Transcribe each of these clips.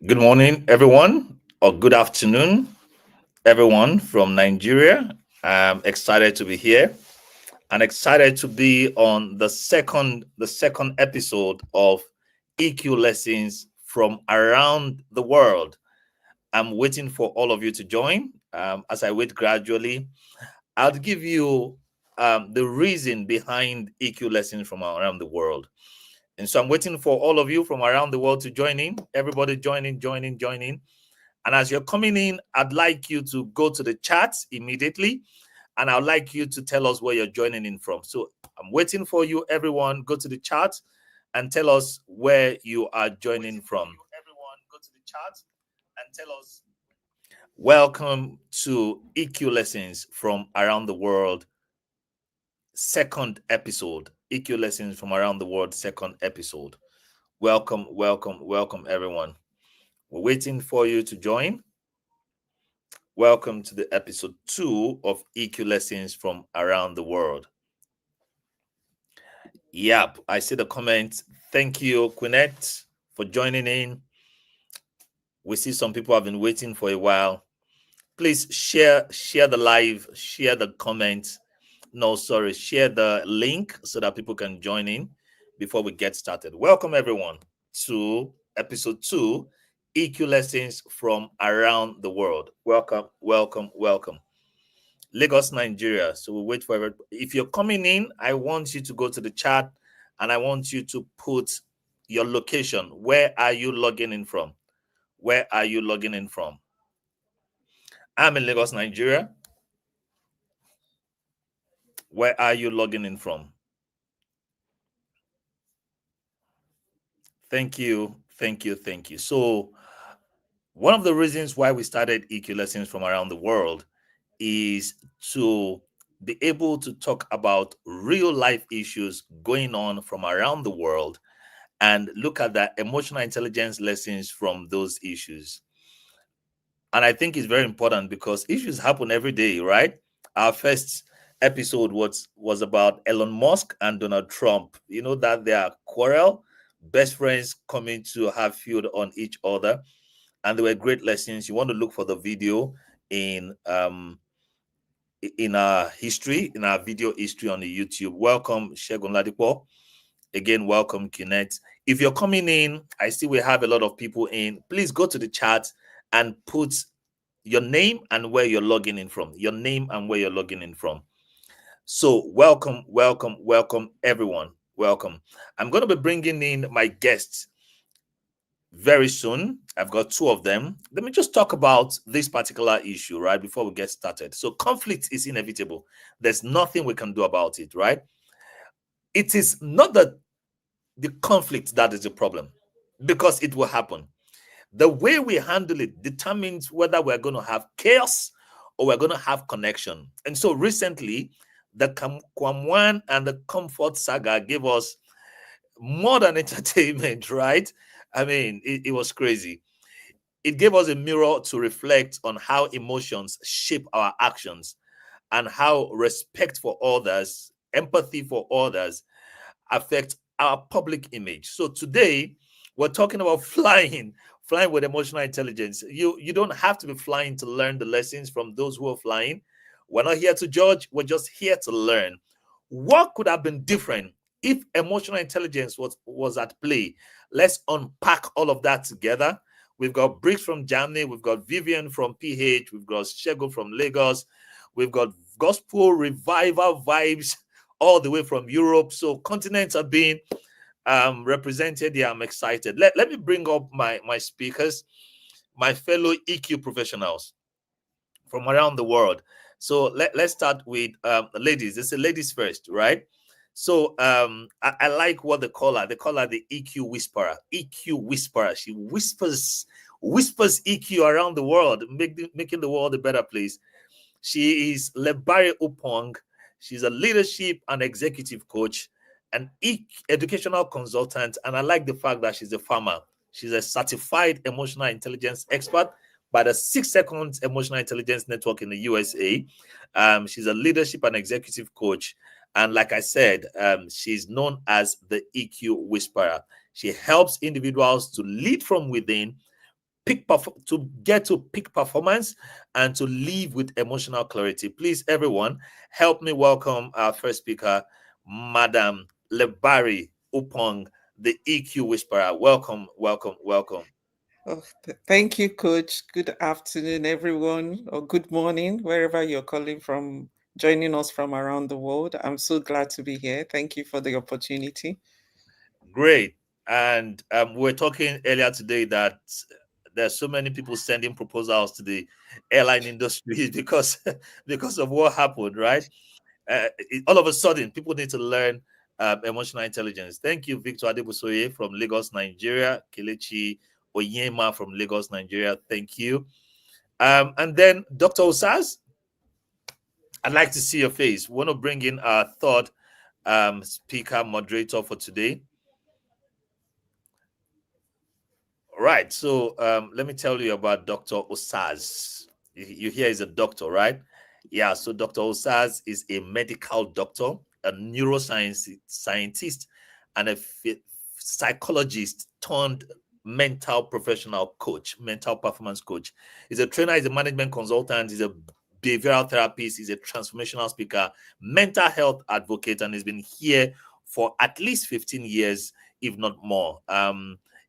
Good morning, everyone, or good afternoon, everyone from Nigeria. I'm excited to be here and excited to be on the second episode of EQ lessons from around the world. I'm waiting for all of you to join. As I wait gradually, I'll give you the reason behind EQ lessons from around the world. And so I'm waiting for all of you from around the world to join in. Everybody join in, join in, join in. And as you're coming in, I'd like you to go to the chat immediately. And I'd like you to tell us where you're joining in from. So I'm waiting for you, everyone. Go to the chat and tell us where you are joining from. Everyone, go to the chat and tell us. Welcome to EQ Lessons from Around the World, second episode. EQ Lessons from Around the World, second episode. Welcome, welcome, welcome, everyone. We're waiting for you to join. Welcome to the episode 2 of EQ Lessons from Around the World. Yep, I see the comment. Thank you, Quinette, for joining in. We see some people have been waiting for a while. Please share the live, share the comment. No, sorry, share the link so that people can join in before we get started. Welcome, everyone, to episode 2, EQ Lessons from Around the World. Welcome, welcome, welcome. Lagos, Nigeria. So we'll wait for everybody. If you're coming in, I want you to go to the chat and I want you to put your location. Where are you logging in from? Where are you logging in from? I'm in Lagos, Nigeria. Where are you logging in from? Thank you, thank you, thank you. So one of the reasons why we started EQ Lessons from Around the World is to be able to talk about real life issues going on from around the world and look at the emotional intelligence lessons from those issues. And I think it's very important because issues happen every day, right? Our first episode was about Elon Musk and Donald Trump. You know that they are quarrel, best friends coming to have feud on each other. And they were great lessons. You want to look for the video in our history, in our video history on the YouTube. Welcome, Shegun Ladipo. Again, welcome, Kinet. If you're coming in, I see we have a lot of people in. Please go to the chat and put your name and where you're logging in from. Your name and where you're logging in from. So welcome, welcome, welcome, everyone. Welcome. I'm going to be bringing in my guests very soon. I've got 2 of them. Let me just talk about this particular issue, right, before we get started. So conflict is inevitable. There's nothing we can do about it, right? It is not the conflict that is the problem, because it will happen. The way we handle it determines whether we're going to have chaos or we're going to have connection. And so recently, the KWAM and the Comfort saga gave us more than entertainment, right? I mean, it was crazy. It gave us a mirror to reflect on how emotions shape our actions and how respect for others, empathy for others affect our public image. So today, we're talking about flying with emotional intelligence. You don't have to be flying to learn the lessons from those who are flying. We're not here to judge. We're just here to learn. What could have been different if emotional intelligence was at play? Let's unpack all of that together. We've got Briggs from Germany. We've got Vivian from PH. We've got Shego from Lagos. We've got gospel revival vibes all the way from Europe. So continents are being represented here. I'm excited. Let me bring up my speakers, my fellow EQ professionals from around the world. So let's start with ladies. It's the ladies first, right? So I like what they call her. They call her the EQ whisperer. EQ whisperer. She whispers EQ around the world, making the world a better place. She is Lebari Ukpong. She's a leadership and executive coach, an educational consultant, and I like the fact that she's a farmer. She's a certified emotional intelligence expert by the 6 Seconds Emotional Intelligence Network in the USA. She's a leadership and executive coach. And like I said, she's known as the EQ Whisperer. She helps individuals to lead from within, get to peak performance and to live with emotional clarity. Please, everyone, help me welcome our first speaker, Madam Lebari Ukpong, the EQ Whisperer. Welcome, welcome, welcome. Oh, thank you, Coach. Good afternoon, everyone, or good morning, wherever you're calling from, joining us from around the world. I'm so glad to be here. Thank you for the opportunity. Great. And we were talking earlier today that there's so many people sending proposals to the airline industry because of what happened, right? All of a sudden, people need to learn emotional intelligence. Thank you, Victor Adebusoye from Lagos, Nigeria. Kelechi Oyema from Lagos, Nigeria. Thank you. And then Dr. Osas, I'd like to see your face. We want to bring in our third speaker moderator for today. All right, so let me tell you about Dr. Osas. You hear he's a doctor, right? Yeah, so Dr. Osas is a medical doctor, a neuroscience scientist, and a psychologist turned mental professional coach, mental performance coach. He's a trainer, he's a management consultant, he's a behavioral therapist, he's a transformational speaker, mental health advocate, and he's been here for at least 15 years, if not more.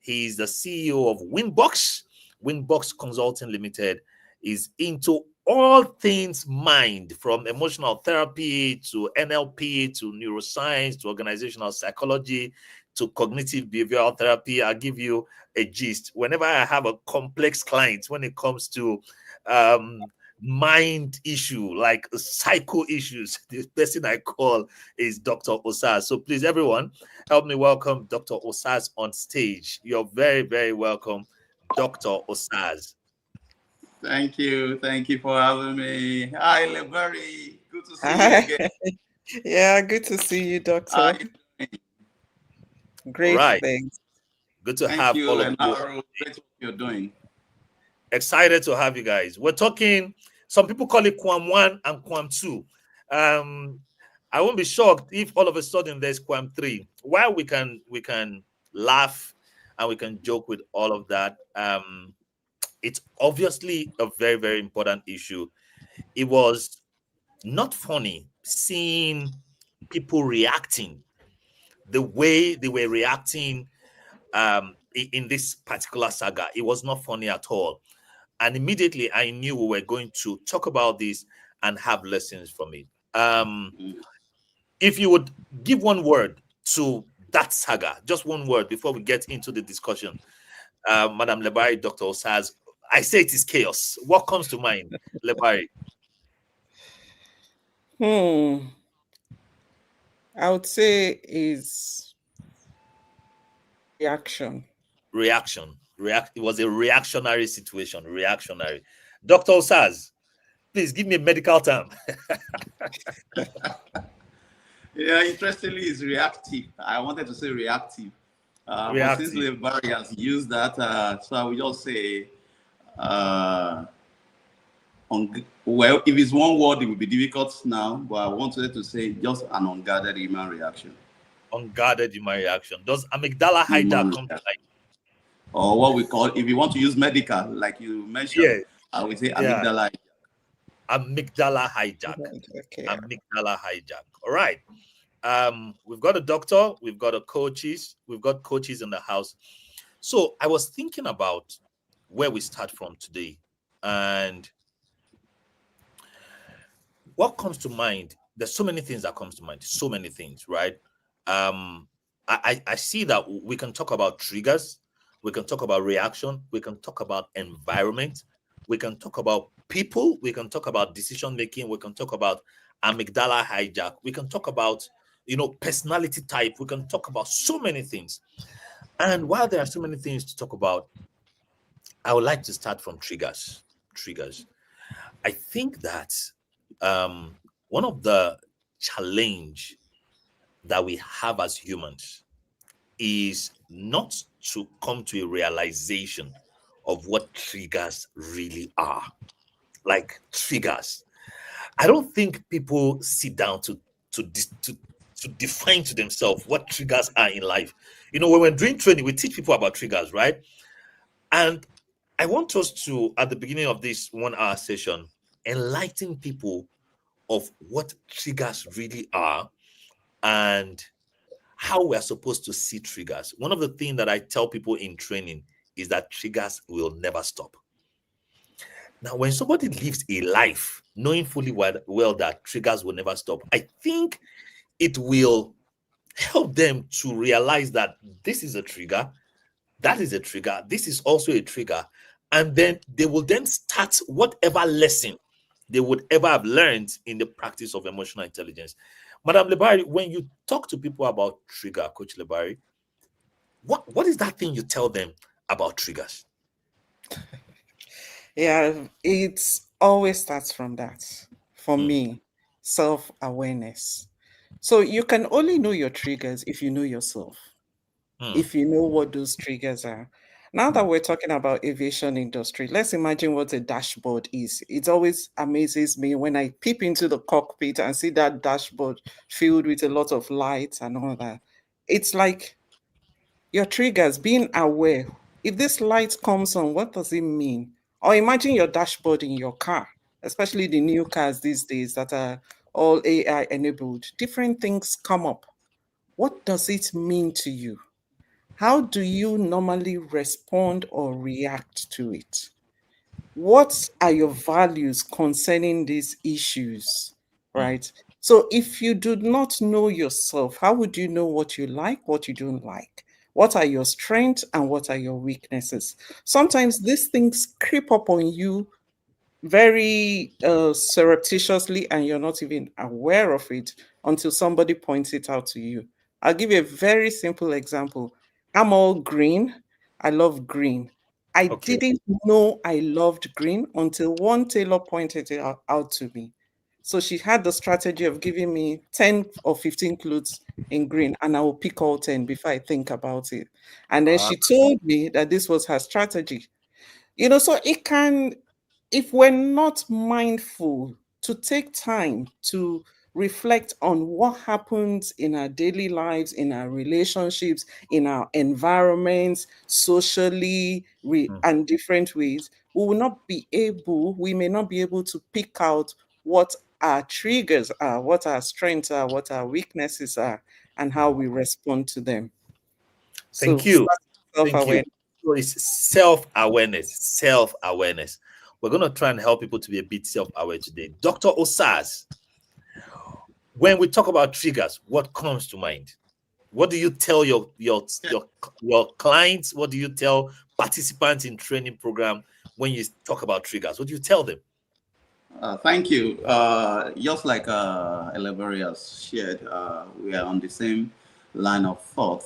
He's the CEO of Winbox Consulting Limited. Is into all things mind, from emotional therapy to NLP to neuroscience to organizational psychology to cognitive behavioral therapy. I'll give you a gist. Whenever I have a complex client, when it comes to mind issue, like psycho issues, the person I call is Dr. Osas. So please, everyone, help me welcome Dr. Osas on stage. You're very, very welcome, Dr. Osas. Thank you. Thank you for having me. Hi, Lebari. Good to see Hi. you again. Yeah, good to see you, Doctor. Great, right. thanks. Good to Thank have you, all of you. Enahoro. Great what you're doing. Excited to have you guys. We're talking, some people call it KWAM 1 and KWAM 2. I won't be shocked if all of a sudden there's KWAM 3. While we can laugh and we can joke with all of that, it's obviously a very, very important issue. It was not funny seeing people reacting the way they were reacting in this particular saga. It was not funny at all. And immediately I knew we were going to talk about this and have lessons from it. If you would give one word to that saga, just one word before we get into the discussion, Madam Lebari, Dr. Osas, I say it is chaos. What comes to mind, Lebari? I would say is reaction. It was a reactionary situation. Reactionary. Dr. Osas, please give me a medical term. Yeah, interestingly, it's reactive. I wanted to say reactive. But since Lebari has used that, so I will just say, well, if it's one word, it will be difficult now, but I wanted to say just an unguarded human reaction. Unguarded human reaction. Does amygdala hijack come to light? Or what we call, if you want to use medical, like you mentioned, I will say amygdala hijack. Amygdala hijack. Okay. Amygdala hijack. All right. We've got a doctor, we've got coaches in the house. So I was thinking about where we start from today, and what comes to mind. There's so many things that comes to mind. So many things, right? I see that we can talk about triggers, we can talk about reaction, we can talk about environment, we can talk about people, we can talk about decision making, we can talk about amygdala hijack, we can talk about personality type, we can talk about so many things. And while there are so many things to talk about, I would like to start from triggers. I think that one of the challenge that we have as humans is not to come to a realization of what triggers really are. Like triggers, I don't think people sit down to define to themselves what triggers are in life. When we're doing training, we teach people about triggers, right? And I want us to, at the beginning of this 1 hour session, enlighten people of what triggers really are and how we are supposed to see triggers. One of the things that I tell people in training is that triggers will never stop. Now, when somebody lives a life knowing fully well that triggers will never stop, I think it will help them to realize that this is a trigger, that is a trigger, this is also a trigger, and then they will then start whatever lesson they would ever have learned in the practice of emotional intelligence. Madam Lebari, when you talk to people about trigger, Coach Lebari, what is that thing you tell them about triggers? Yeah, it always starts from that. For me, self-awareness. So you can only know your triggers if you know yourself, if you know what those triggers are. Now that we're talking about aviation industry, let's imagine what a dashboard is. It always amazes me when I peep into the cockpit and see that dashboard filled with a lot of lights and all that. It's like your triggers, being aware. If this light comes on, what does it mean? Or imagine your dashboard in your car, especially the new cars these days that are all AI enabled. Different things come up. What does it mean to you? How do you normally respond or react to it? What are your values concerning these issues? Right? So, if you do not know yourself, how would you know what you like, what you don't like? What are your strengths and what are your weaknesses? Sometimes these things creep up on you very surreptitiously and you're not even aware of it until somebody points it out to you. I'll give you a very simple example. I'm all green. I love green. I Okay. didn't know I loved green until one tailor pointed it out to me. So she had the strategy of giving me 10 or 15 clothes in green, and I will pick all 10 before I think about it. And then Ah, she told me that this was her strategy. So it can, if we're not mindful to take time to reflect on what happens in our daily lives, in our relationships, in our environments, socially, and different ways, we may not be able to pick out what our triggers are, what our strengths are, what our weaknesses are, and how we respond to them. So, thank you. Thank you. self-awareness. So it's self-awareness. Self-awareness. We're going to try and help people to be a bit self-aware today. Dr. Osas, when we talk about triggers, what comes to mind? What do you tell your clients? What do you tell participants in training program when you talk about triggers? What do you tell them? Thank you. Just like Lebari has shared, we are on the same line of thought.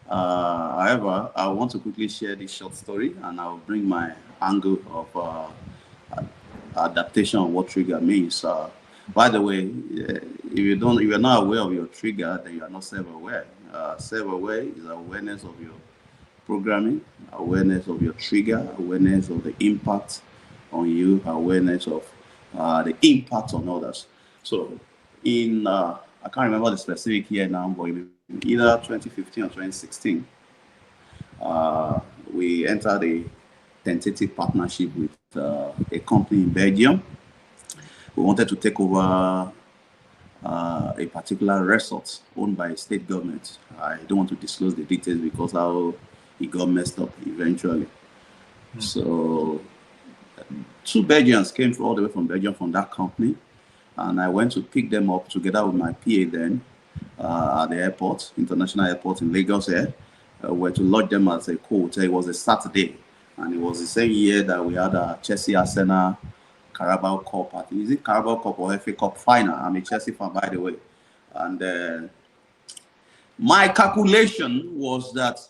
However, I want to quickly share this short story, and I'll bring my angle of adaptation of what trigger means. By the way, if you're not aware of your trigger, then you are not self-aware. Self-aware is awareness of your programming, awareness of your trigger, awareness of the impact on you, awareness of the impact on others. So, I can't remember the specific year now, but either 2015 or 2016, we entered a tentative partnership with a company in Belgium. We wanted to take over a particular resort owned by a state government. I don't want to disclose the details because how it got messed up eventually. So, two Belgians came all the way from Belgium from that company, and I went to pick them up together with my PA then at the airport, international airport in Lagos here. Were to lodge them as a co-hotel. It was a Saturday, and it was the same year that we had a Chelsea Arsenal Carabao Cup. Is it Carabao Cup or FA Cup final? I'm a Chelsea fan, by the way. And my calculation was that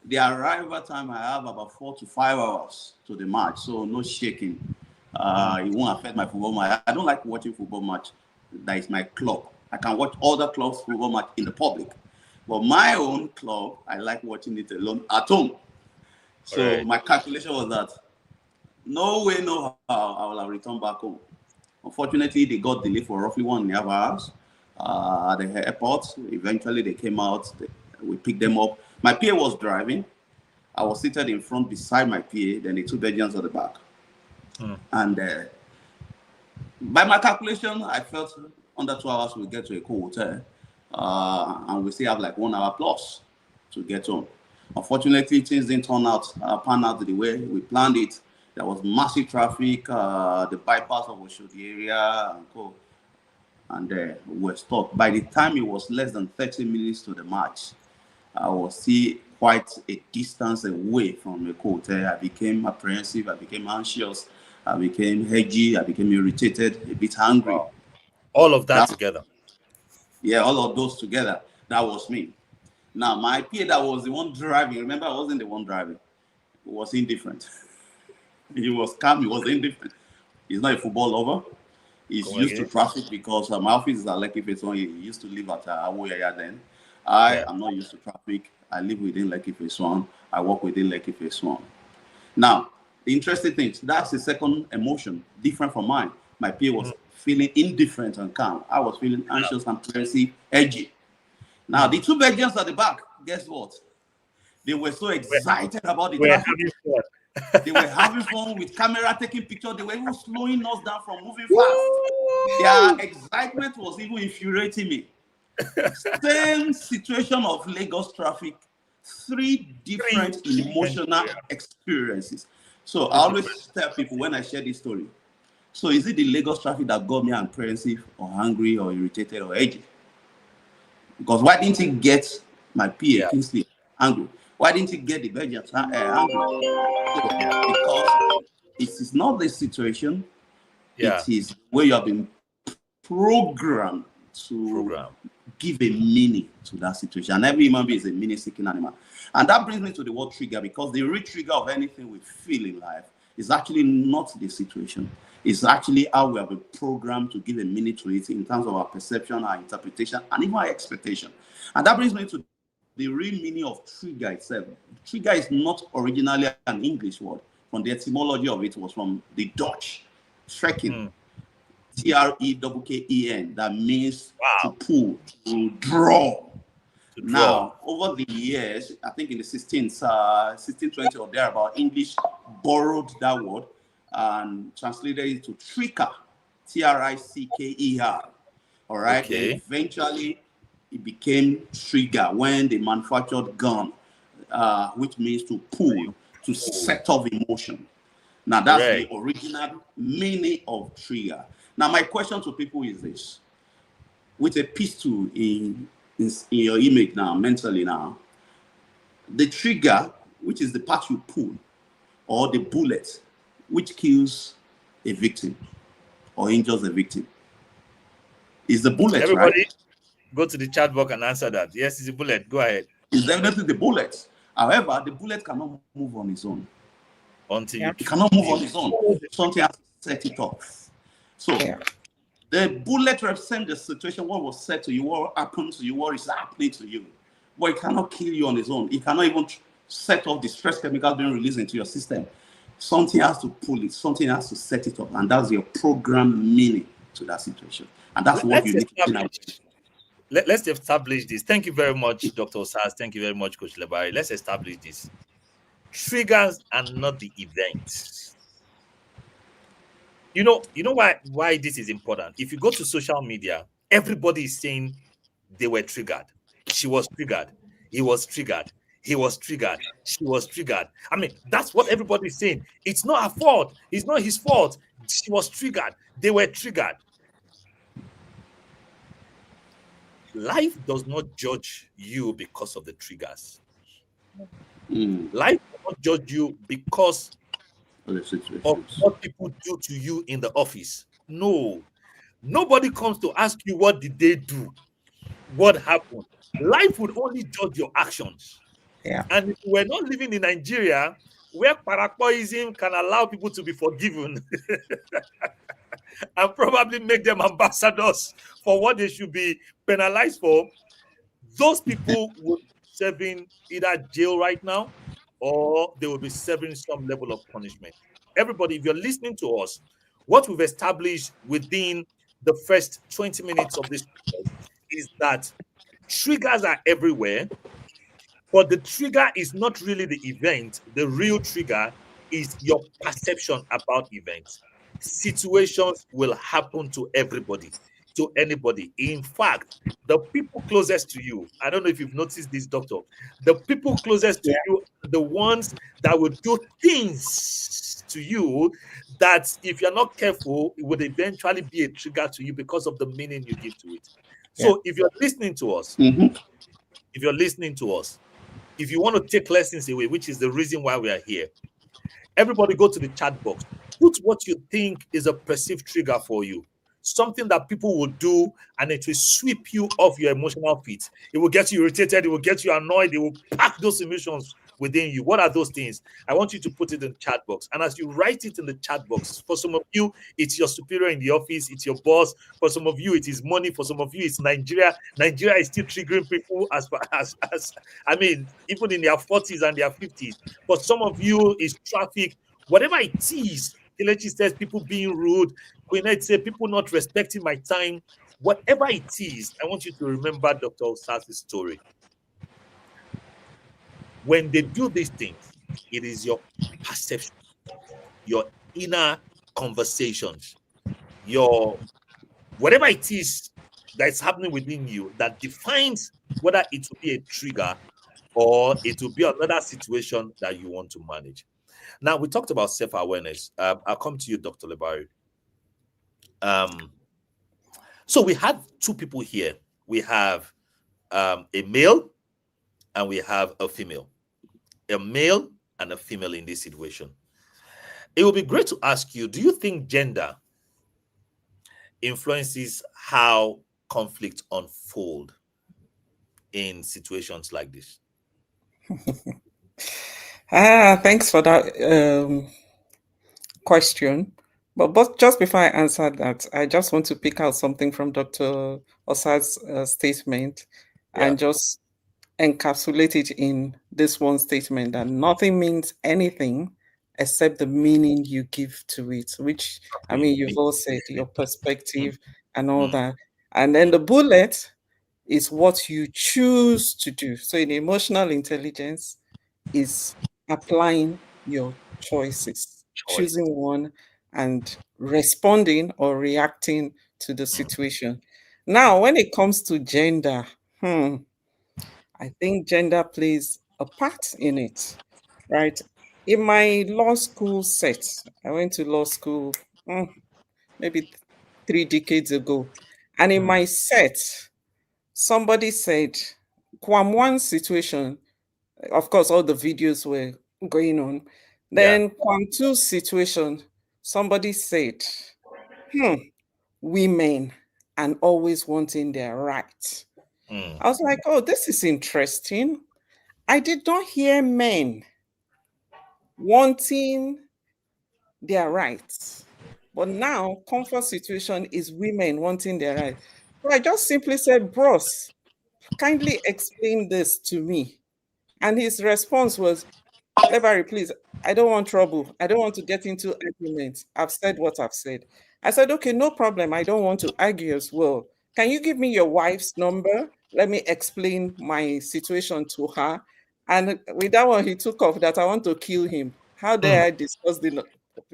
the arrival time I have about 4 to 5 hours to the match, so no shaking. It won't affect my football match. I don't like watching football match. That is my club. I can watch other clubs' football match in the public, but my own club, I like watching it alone at home. So my calculation was that no way, no how I will have returned back home. Unfortunately, they got delayed for roughly 1.5 hours at the airport. Eventually, they came out. We picked them up. My PA was driving. I was seated in front beside my PA, then the two Belgians at the back. And by my calculation, I felt under 2 hours we'll get to a cool hotel. And we still have like 1 hour plus to get home. Unfortunately, things didn't pan out the way we planned it. There was massive traffic, the bypass of Oshodi area, and we were stuck. By the time it was less than 30 minutes to the march, I was still quite a distance away from the hotel. I became apprehensive, I became anxious, I became hedgy, I became irritated, a bit hungry. Wow. All of that together. Yeah, all of those together. That was me. Now, my PA that was the one driving, remember, I wasn't the one driving. He was indifferent. He was calm, he was indifferent. He's not a football lover. He's used to traffic because my office is at Lekki Phase 1. He used to live at Awoyaya then. I am not used to traffic. I live within Lekki Phase 1. I work within Lekki Phase 1. Now, the interesting thing, that's the second emotion, different from mine. My PA was feeling indifferent and calm. I was feeling anxious and apprehensive, edgy. Now, the two Belgians at the back, guess what? They were so excited about the traffic. They were having fun with camera, taking pictures. They were even slowing us down from moving fast. Their excitement was even infuriating me. Same situation of Lagos traffic, 3 different emotional experiences. So I always tell people when I share this story, so is it the Lagos traffic that got me apprehensive or angry or irritated or edgy? Because why didn't he get my PA, Kingsley, angry? Why didn't he get the Belgians angry? Because it is not the situation, it is where you have been programmed to give a meaning to that situation. And every human being is a meaning-seeking animal. And that brings me to the word trigger, because the real trigger of anything we feel in life is actually not the situation. It's actually how we have been programmed to give a meaning to it in terms of our perception, our interpretation, and even our expectation. And that brings me to the real meaning of trigger itself. Trigger is not originally an English word. From the etymology of it was from the Dutch, trekken, T-R-E-K-K-E-N, that means to pull, to draw. Now, over the years, I think in the 1620 or thereabout, English borrowed that word and translated it to tricker, T-R-I-C-K-E-R. All right. Then eventually, it became trigger when they manufactured gun, which means to pull, to set off emotion. Now, that's the original meaning of trigger. Now, my question to people is this. With a pistol in your image now, mentally now, the trigger, which is the part you pull, or the bullet, which kills a victim or injures a victim, is the bullet, Everybody, go to the chat box and answer that. Yes, it's a bullet. Go ahead. It's definitely the bullet. However, the bullet cannot move on its own. It cannot move on its own. Something has to set it off. So the bullet represents the situation, what was said to you, what happened to you, what is happening to you. But it cannot kill you on its own. It cannot even set off the stress chemicals being released into your system. Something has to pull it. Something has to set it off. And that's your program meaning to that situation. And that's what you need to know. Let's establish this. Thank you very much, Dr. Osas. Thank you very much, Coach Lebari. Let's establish this. Triggers are not the events. You know why this is important? If you go to social media, everybody is saying they were triggered. She was triggered. He was triggered. He was triggered. She was triggered. I mean, that's what everybody is saying. It's not her fault. It's not his fault. She was triggered. They were triggered. Life does not judge you because of the triggers. Life does not judge you because of what people do to you in the office. No. Nobody comes to ask you what did they do, what happened. Life would only judge your actions. And if we're not living in Nigeria, where paraquoism can allow people to be forgiven and probably make them ambassadors for what they should be penalized for, those people would be serving either jail right now or they will be serving some level of punishment. Everybody, if you're listening to us, what we've established within the first 20 minutes of this is that triggers are everywhere. But the trigger is not really the event. The real trigger is your perception about events. Situations will happen to everybody, to anybody. In fact, the people closest to you, I don't know if you've noticed this, doctor, the people closest to Yeah. you are the ones that will do things to you that, if you're not careful, it would eventually be a trigger to you because of the meaning you give to it. Yeah. So if you're listening to us, Mhm. if you're listening to us, if you want to take lessons away, which is the reason why we are here, everybody go to the chat box. Put what you think is a perceived trigger for you. Something that people will do and it will sweep you off your emotional feet. It will get you irritated. It will get you annoyed. It will pack those emotions within you. What are those things? I want you to put it in the chat box. And as you write it in the chat box, for some of you, it's your superior in the office, it's your boss. For some of you, it is money. For some of you, it's Nigeria. Nigeria is still triggering people as far as I mean, even in their 40s and their 50s. For some of you, it's traffic. Whatever it is, Kelechi says people being rude. Queenette said people not respecting my time. Whatever it is, I want you to remember Dr. Osas's story. When they do these things, it is your perception, your inner conversations, your whatever it is that's happening within you that defines whether it will be a trigger or it will be another situation that you want to manage. Now, we talked about self-awareness. I'll come to you, Dr. Lebari. So we have two people here. We have a male and we have a female. A male and a female in this situation. It would be great to ask you, do you think gender influences how conflict unfold in situations like this? Thanks for that question. But just before I answer that, I just want to pick out something from Dr. Osa's statement Yeah. and just encapsulate it in this one statement that nothing means anything except the meaning you give to it, which I mean, you've all said your perspective and all that. And then the bullet is what you choose to do. So in emotional intelligence is applying your choices, Choice. choosing one and responding or reacting to the Mm, situation. Now, when it comes to gender, I think gender plays a part in it, right? In my law school set, I went to law school maybe 3 decades ago, and in mm, my set, somebody said, KWAM 1 situation, of course, all the videos were going on. yeah. Then KWAM 2 situation, somebody said, women and always wanting their rights. Mm, I was like, oh, this is interesting. I did not hear men wanting their rights. But now, comfort situation is women wanting their rights. So I just simply said, bros, kindly explain this to me. And his response was, Lebari, please, I don't want trouble. I don't want to get into arguments. I've said what I've said. I said, okay, no problem. I don't want to argue as well. Can you give me your wife's number? Let me explain my situation to her. And with that one, he took off that I want to kill him. How mm, dare I discuss the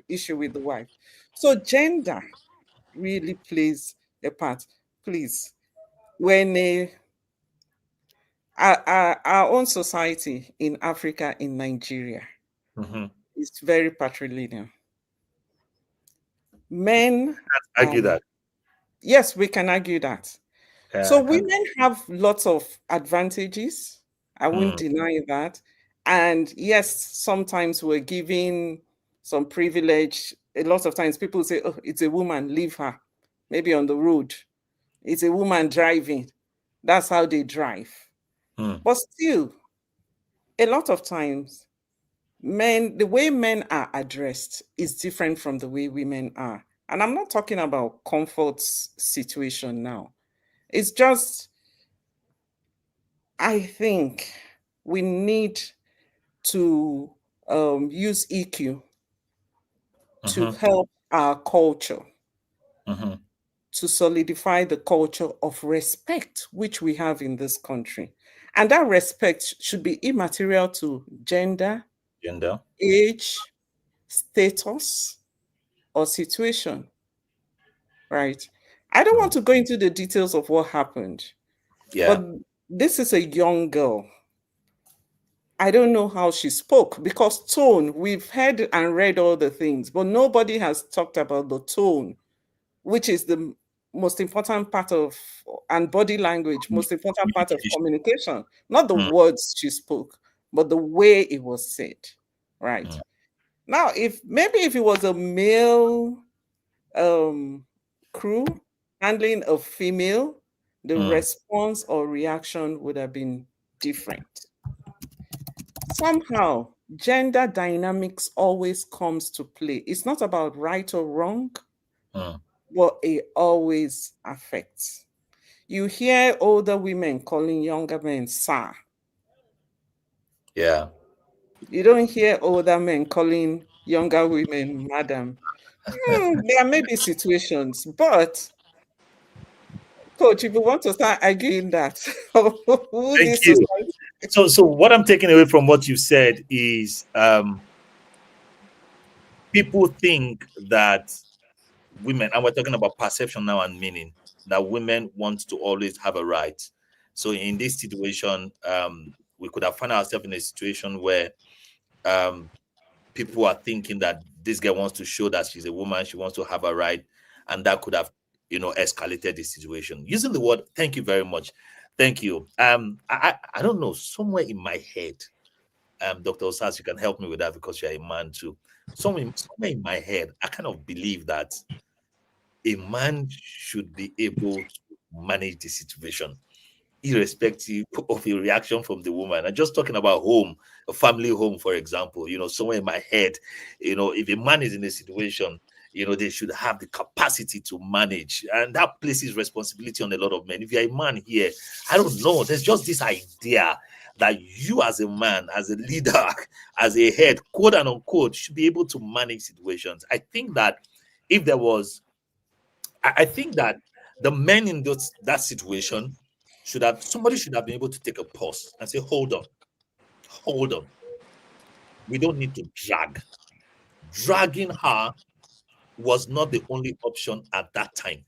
issue with the wife? So gender really plays a part. Please, when our own society in Africa, in Nigeria, mhm. is very patrilineal. Men, Argue that. yes, we can argue that. Yeah, So I can. women have lots of advantages. I won't Mm, deny that. And yes, sometimes we're giving some privilege. A lot of times people say, oh, it's a woman, leave her. Maybe on the road. It's a woman driving. That's how they drive. mm, But still, a lot of times, the way men are addressed is different from the way women are. And I'm not talking about comfort's situation now. It's just, I think we need to use EQ to mhm, help our culture, mhm, to solidify the culture of respect which we have in this country. And that respect should be immaterial to gender, age, status, or situation, right? I don't want to go into the details of what happened, but this is a young girl. I don't know how she spoke because tone, we've heard and read all the things, but nobody has talked about the tone, which is the most important part of, and body language, most important part of communication, not the words she spoke, but the way it was said, right? Now, if it was a male crew handling a female, the response or reaction would have been different. Somehow, gender dynamics always comes to play. It's not about right or wrong, but it always affects. You hear older women calling younger men sir. Yeah. You don't hear older men calling younger women madam. There may be situations, but Coach, if you want to start arguing that, who Thank this you. society? So what I'm taking away from what you said is people think that women, and we're talking about perception now and meaning, that women want to always have a right. So in this situation, we could have found ourselves in a situation where people are thinking that this girl wants to show that she's a woman, she wants to have a right, and that could have, escalated the situation. Using the word, thank you very much. Thank you. I don't know, somewhere in my head, Dr. Osas, you can help me with that because you're a man too. Somewhere in my head, I kind of believe that a man should be able to manage the situation, irrespective of a reaction from the woman. I'm just talking about home, a family home, for example. Somewhere in my head, if a man is in a situation, they should have the capacity to manage. And that places responsibility on a lot of men. If you're a man here, I don't know, there's just this idea that you as a man, as a leader, as a head, quote and unquote, should be able to manage situations. I think that if there was, I think that the men in that situation somebody should have been able to take a pause and say, hold on. We don't need to drag. Dragging her was not the only option at that time.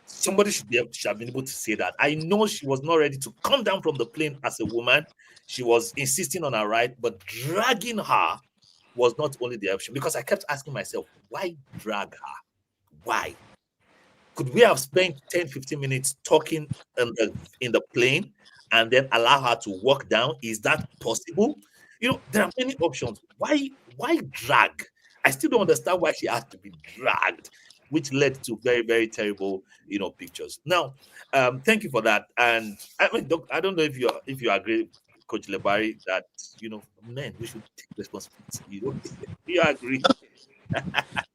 Somebody should have been able to say that. I know she was not ready to come down from the plane as a woman. She was insisting on her right, but dragging her was not only the option, because I kept asking myself, why drag her? Why? Could we have spent 10-15 minutes talking in the plane and then allow her to walk down? Is that possible? There are many options. Why drag? I still don't understand why she had to be dragged, which led to very, very terrible, pictures. Now, thank you for that. And I mean, Doc, I don't know if you agree, Coach Lebari, that men, we should take responsibility. Do you agree?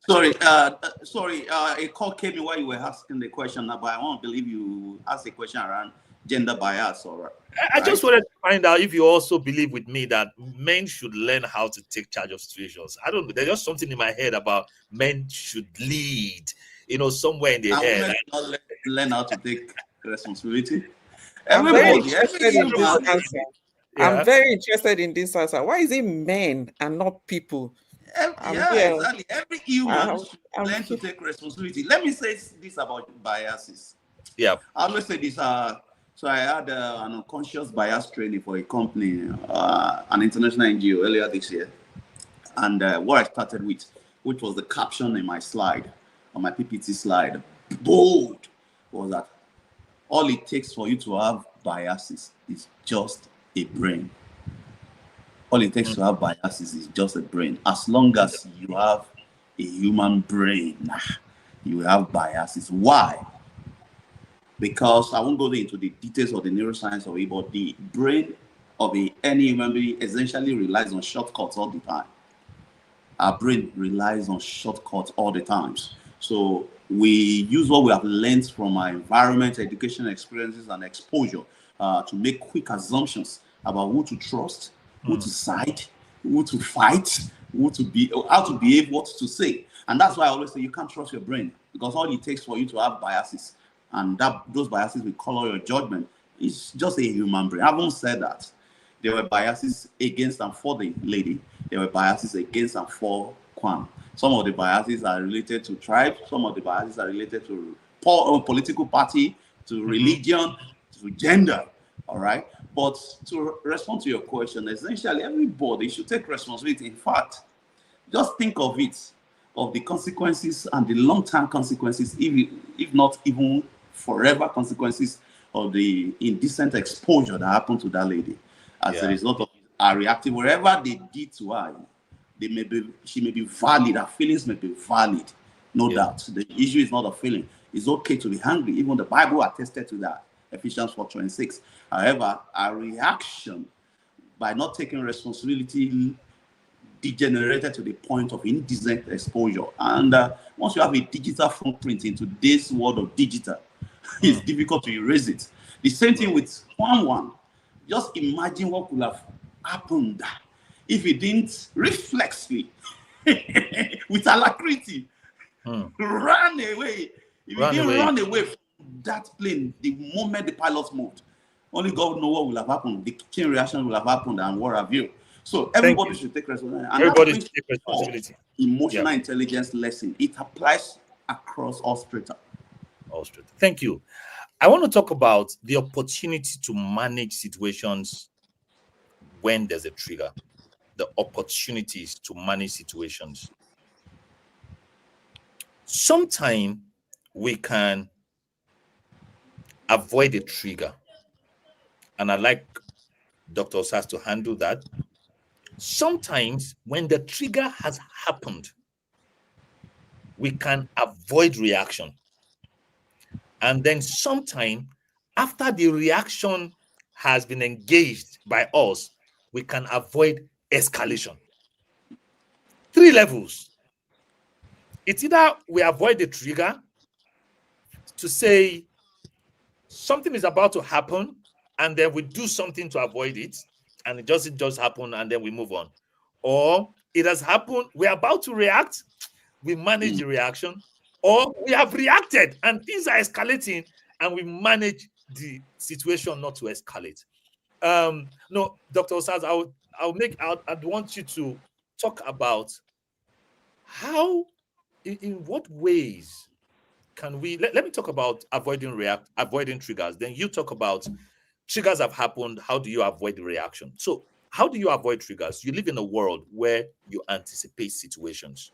Sorry, a call came in while you were asking the question, but I won't believe you asked a question around gender bias, or I just wanted to find out if you also believe with me that men should learn how to take charge of situations. I don't know. There's just something in my head about men should lead, somewhere in the head. Women not learn how to take responsibility. I'm very Everybody, interested in this answer. Yeah. I'm very interested in this answer. Why is it men and not people? Exactly. Every human should learn to here. take responsibility. Let me say this about biases. Yeah. I always say this. So I had an unconscious bias training for a company, an international NGO, earlier this year. And what I started with, which was the caption in my slide, on my PPT slide, bold, was that all it takes for you to have biases is just a brain. All it takes to have biases is just a brain. As long as you have a human brain, you have biases. Why? Because I won't go into the details of the neuroscience of it, but the brain of any human being essentially relies on shortcuts all the time. Our brain relies on shortcuts all the time. So we use what we have learned from our environment, education experiences, and exposure to make quick assumptions about who to trust, who to side, who to fight, how to behave, what to say. And that's why I always say you can't trust your brain, because all it takes for you to have biases, and those biases will color your judgment, It's just a human brain. I haven't said that. There were biases against and for the lady. There were biases against and for KWAM. Some of the biases are related to tribe. Some of the biases are related to political party, to religion, to gender. All right. But to respond to your question, essentially everybody should take responsibility. In fact, just think of it, of the consequences and the long-term consequences, if not even forever consequences of the indecent exposure that happened to that lady as a result of her reacting. Whatever they did to her, she may be valid, her feelings may be valid, no doubt. The issue is not a feeling. It's okay to be angry. Even the Bible attested to that, Ephesians 4:26. However, our reaction by not taking responsibility degenerated to the point of indecent exposure. And once you have a digital footprint in today's world of digital, it's difficult to erase it. The same thing with one. Just imagine what could have happened if he didn't reflexly, with alacrity, run away. If he didn't run away from that plane the moment the pilots moved, only God knows what will have happened. The chain reaction will have happened and what have you. So everybody should take responsibility. And everybody should take responsibility. Emotional intelligence lesson. It applies across all strata. Thank you. I want to talk about the opportunity to manage situations when there's a trigger. The opportunities to manage situations. Sometimes we can avoid a trigger. And I'd like Dr. Osas to handle that. Sometimes when the trigger has happened, we can avoid reaction. And then sometime after the reaction has been engaged by us, we can avoid escalation. 3 levels. It's either we avoid the trigger to say something is about to happen and then we do something to avoid it, and it just happen and then we move on. Or it has happened, we're about to react, we manage the reaction, or we have reacted and things are escalating and we manage the situation not to escalate. No, Dr. Osas, I'd want you to talk about how, in what ways can we, let me talk about avoiding triggers. Then you talk about triggers have happened. How do you avoid the reaction? So how do you avoid triggers? You live in a world where you anticipate situations.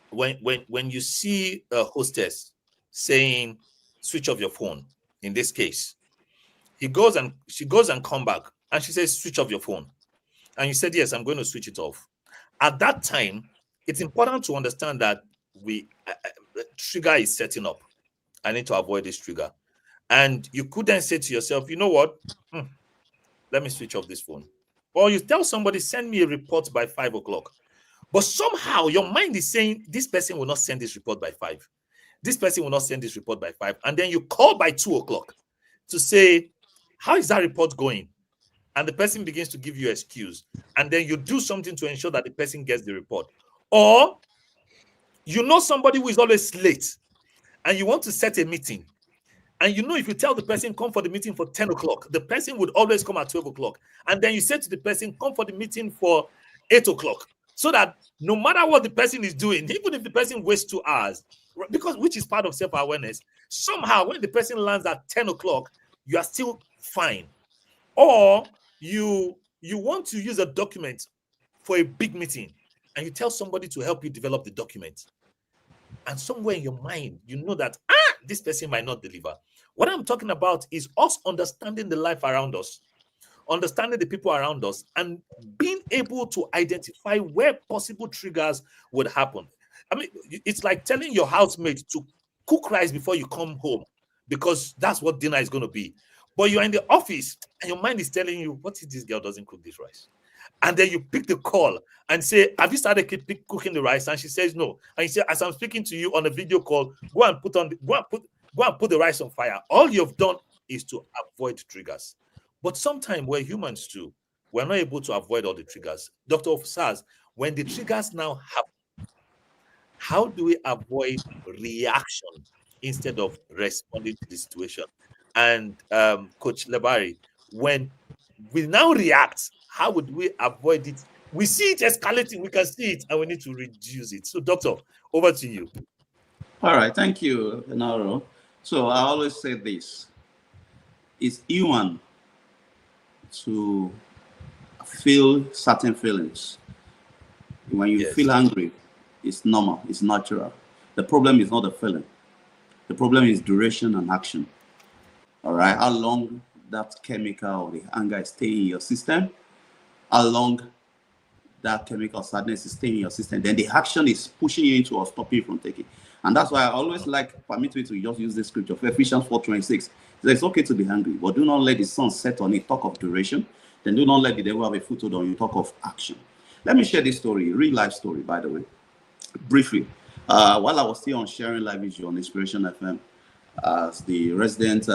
When you see a hostess saying, switch off your phone, in this case, she goes and come back and she says, switch off your phone. And you said, yes, I'm going to switch it off. At that time, it's important to understand that trigger is setting up. I need to avoid this trigger. And you could then say to yourself, you know what? Let me switch off this phone. Or you tell somebody, send me a report by 5 o'clock. But somehow your mind is saying, this person will not send this report by 5. This person will not send this report by 5. And then you call by 2 o'clock to say, how is that report going? And the person begins to give you an excuse. And then you do something to ensure that the person gets the report. Or you know somebody who is always late and you want to set a meeting. And you know, if you tell the person, come for the meeting for 10 o'clock, the person would always come at 12 o'clock. And then you say to the person, come for the meeting for 8 o'clock. So that no matter what the person is doing, even if the person wastes 2 hours, which is part of self-awareness, somehow when the person lands at 10 o'clock, you are still fine. Or you want to use a document for a big meeting and you tell somebody to help you develop the document. And somewhere in your mind, you know that, this person might not deliver. What I'm talking about is us understanding the life around us, understanding the people around us, and being able to identify where possible triggers would happen. I mean, it's like telling your housemate to cook rice before you come home because that's what dinner is going to be. But you're in the office and your mind is telling you, what if this girl doesn't cook this rice? And then you pick the call and say, have you started cooking the rice? And she says no. And you say, as I'm speaking to you on a video call, go and put the rice on fire. All you've done is to avoid triggers. But sometimes we're humans too. We're not able to avoid all the triggers. Dr. Osas, when the triggers now happen, how do we avoid reaction instead of responding to the situation? and Coach Lebari, when we now react, how would we avoid it? We see it escalating, we can see it, and we need to reduce it. So, Doctor, over to you. All right, thank you, Enahoro. So I always say this: it's human to feel certain feelings. When you Yes. feel angry, it's normal, it's natural. The problem is not the feeling. The problem is duration and action. All right, how long that chemical or the anger is staying in your system, how long that chemical sadness is staying in your system, then the action is pushing you into or stopping you from taking. And that's why I always permit me to just use this scripture for Ephesians 4:26. It's okay to be angry, but do not let the sun set on it. Talk of duration. Then do not let the devil have a foothold on you. Talk of action. Let me share this story, real life story, by the way, briefly. While I was still on Sharing Live Issue on Inspiration FM, as the resident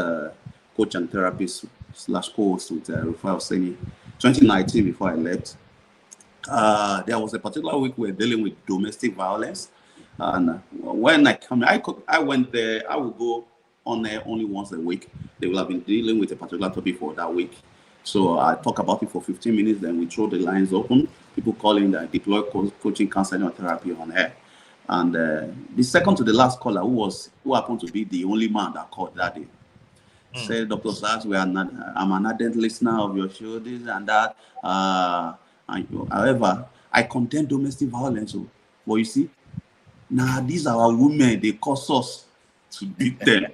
coach and therapist / co-host with Rufai Oseni, 2019, before I left, there was a particular week we were dealing with domestic violence, and when I went there. I would go on there only once a week. They will have been dealing with a particular topic for that week, so I talk about it for 15 minutes. Then we throw the lines open. People call in, deploy coaching, counseling, or therapy on air. And the second to the last caller, who happened to be the only man that called that day, said, "Dr. Sachs, I'm an ardent listener of your show, this and that. However, I condemn domestic violence. So, well, you see, now these are our women. They cause us to beat them."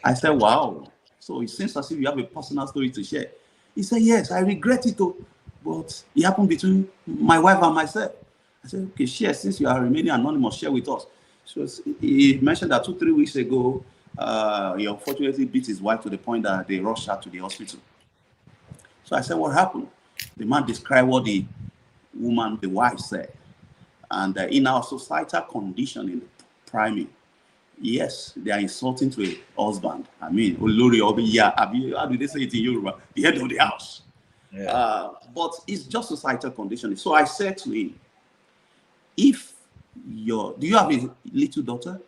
I said, "Wow. So it seems as if you have a personal story to share." He said, "Yes, I regret it, but it happened between my wife and myself." I said, "Okay, share. Since you are remaining anonymous, share with us." So he mentioned that 2-3 weeks ago, he unfortunately beat his wife to the point that they rushed her to the hospital. So I said, "What happened?" The man described what the wife said. And in our societal conditioning, priming, yes, they are insulting to a husband. I mean, Olori Obiya, how do they say it in Yoruba? The head of the house. Yeah. But it's just societal conditioning. So I said to him, do you have a little daughter?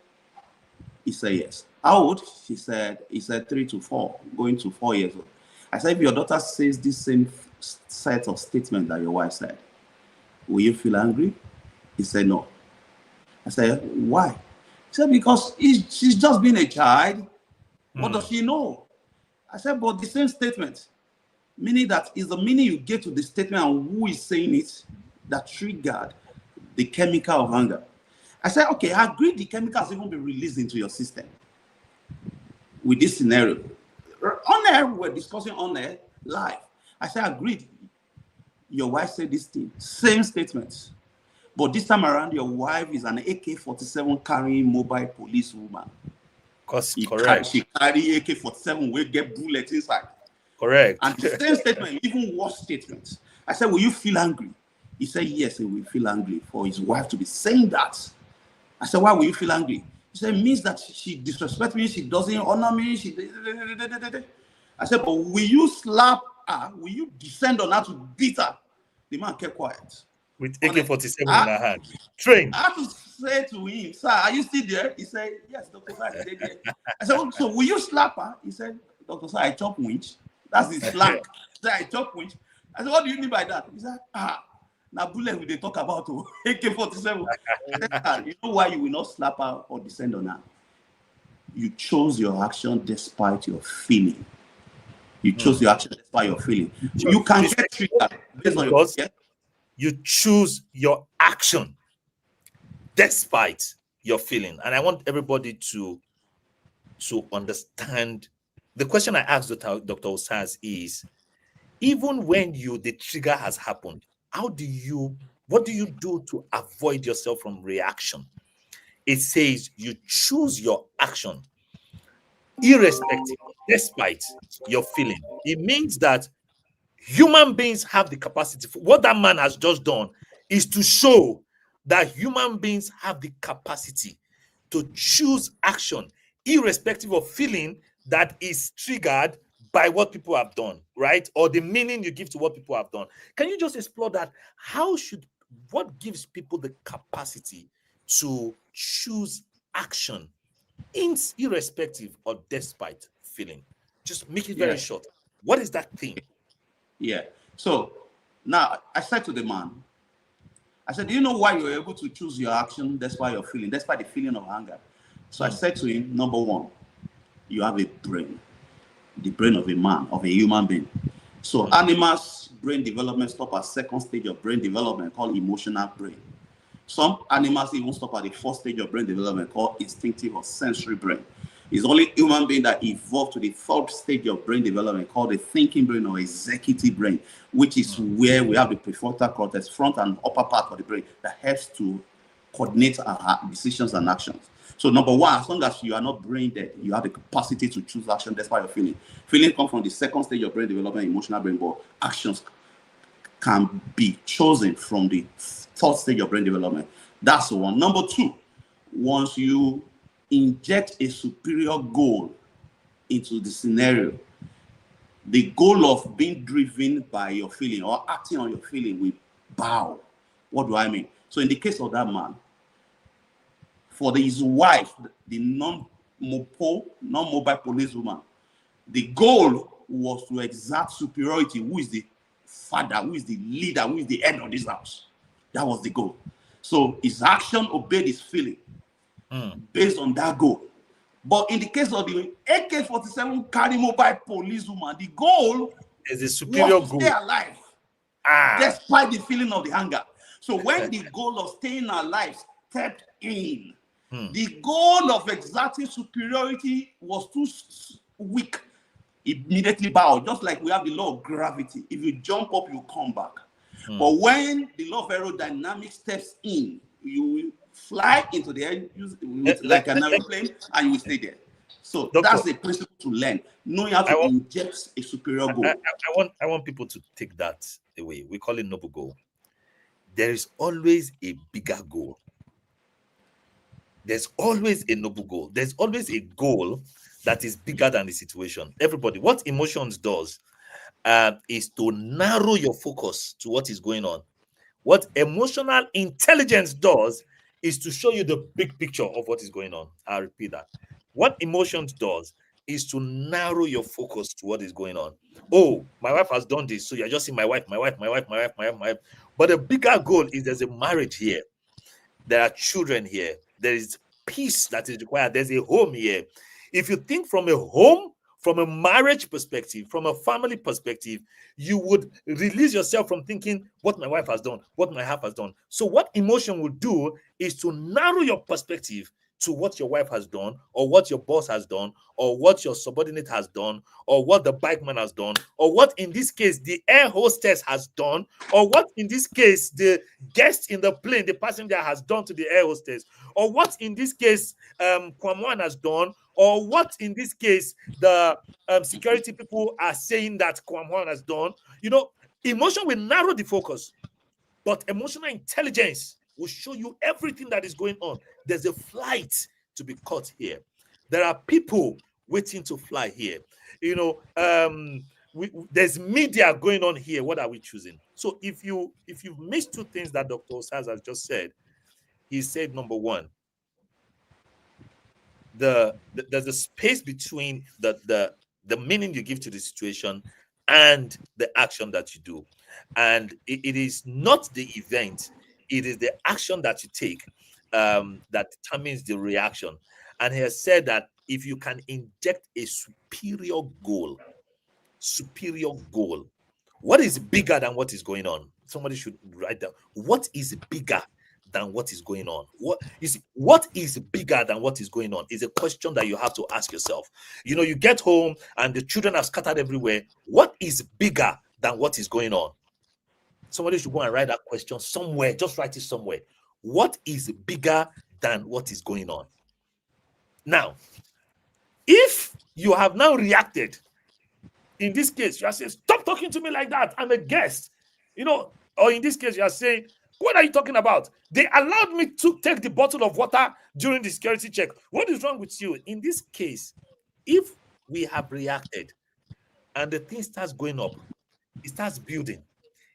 He said, "Yes." "How old?" He said 3 to 4, going to 4 years old. I said, "If your daughter says this same set of statements that your wife said, will you feel angry?" He said, "No." I said, "Why?" He said, "Because she's just been a child. What does she know?" I said, "But the same statement, meaning that is the meaning you get to the statement and who is saying it that triggered the chemical of anger." I said, "Okay, I agree the chemicals even be released into your system with this scenario." On air, we're discussing on air live. I said, "Agreed. Your wife said this thing, same statements. But this time around, your wife is an AK-47 carrying mobile police woman. Correct. She carry AK-47, will get bullets inside." Correct. And the same statement, even worse statements. I said, "Will you feel angry?" He said, "Yes, he will feel angry for his wife to be saying that." I said, "Why will you feel angry?" He said, "It means that she disrespects me, she doesn't honor me." I said, "But will you slap her? Will you descend on her to beat her?" The man kept quiet. With AK-47 in her hand. Trained. I had to say to him, "Sir, are you still there?" He said, "Yes, Dr. Sir, I'm there." I said, "So will you slap her?" He said, "Dr. Sir, I chop winch." That's his slang. He said, "I chop winch." I said, "What do you mean by that?" He said, now bullet we they talk about AK-47. I said, "Sir, you know why you will not slap her or descend on her? You chose your action despite your feeling. You chose your action despite your feeling. You can get triggered based on your You choose your action despite your feeling. And I want everybody to understand. The question I asked Dr. Osas is, even when the trigger has happened, what do you do to avoid yourself from reaction? It says you choose your action irrespective, despite your feeling. It means that human beings have the capacity. What that man has just done is to show that human beings have the capacity to choose action irrespective of feeling that is triggered by what people have done, right? Or the meaning you give to what people have done. Can you just explore that? What gives people the capacity to choose action irrespective or despite feeling? Just make it Yeah. very short. What is that thing? Yeah. So now I said to the man, I said, do you know why you're able to choose your action despite your feeling, despite the feeling of anger? So I said to him, number one, you have a brain, the brain of a man, of a human being. So animals' brain development stop at second stage of brain development called emotional brain. Some animals even stop at the first stage of brain development called instinctive or sensory brain. It's only human being that evolved to the third stage of brain development called the thinking brain or executive brain, which is where we have the prefrontal cortex, front and upper part of the brain that helps to coordinate our decisions and actions. So number one, as long as you are not brain dead, you have the capacity to choose action despite your feeling. Feeling comes from the second stage of brain development, emotional brain, but actions can be chosen from the third stage of brain development. That's one. Number two, once you inject a superior goal into the scenario, the goal of being driven by your feeling or acting on your feeling will bow. What do I mean? So in the case of that man, for his wife, the non-mobile policewoman, the goal was to exert superiority. Who is the father? Who is the leader? Who is the head of this house? That was the goal. So his action obeyed his feeling based on that goal. But in the case of the AK-47 carry mobile policewoman, the goal Is a superior was to goal. stay alive despite the feeling of the hunger. So when the goal of staying alive stepped in, the goal of exerting superiority was too weak. Immediately bow, just like we have the law of gravity. If you jump up, you come back. But when the law of aerodynamics steps in, you will fly into the air like an aeroplane and you will stay there. So Doctor, that's the principle to learn, knowing how to inject a superior goal. I want people to take that away. We call it noble goal. There is always a bigger goal. There's always a noble goal. There's always a goal that is bigger than the situation. Everybody, what emotions does is to narrow your focus to what is going on. What emotional intelligence does is to show you the big picture of what is going on. I'll repeat that. What emotions does is to narrow your focus to what is going on. Oh, my wife has done this, so you're just seeing my wife. But the bigger goal is there's a marriage here. There are children here. There is peace that is required. There's a home here. If you think from a home, from a marriage perspective, from a family perspective, you would release yourself from thinking what my wife has done, what my wife has done. So what emotion will do is to narrow your perspective to what your wife has done, or what your boss has done, or what your subordinate has done, or what the bikeman has done, or what in this case the air hostess has done, or what in this case the guest in the plane, the passenger has done to the air hostess, or what in this case KWAM has done, or what in this case the security people are saying that KWAM has done. You know, emotion will narrow the focus, but emotional intelligence will show you everything that is going on. There's a flight to be caught here. There are people waiting to fly here. You know, there's media going on here. What are we choosing? So if you've missed two things that Dr. Osas has just said, he said number one, there's a space between the meaning you give to the situation and the action that you do, and it is not the event, it is the action that you take that determines the reaction. And he has said that if you can inject a superior goal, what is bigger than what is going on? Somebody should write down, what is bigger than what is going on? What you see, what is bigger than what is going on is a question that you have to ask yourself. You know, you get home and the children are scattered everywhere. What is bigger than what is going on? Somebody should go and write that question somewhere. Just write it somewhere. What is bigger than what is going on? Now, if you have now reacted, in this case, you are saying, stop talking to me like that. I'm a guest. You know, or in this case, you are saying, what are you talking about? They allowed me to take the bottle of water during the security check. What is wrong with you? In this case, if we have reacted and the thing starts going up, it starts building.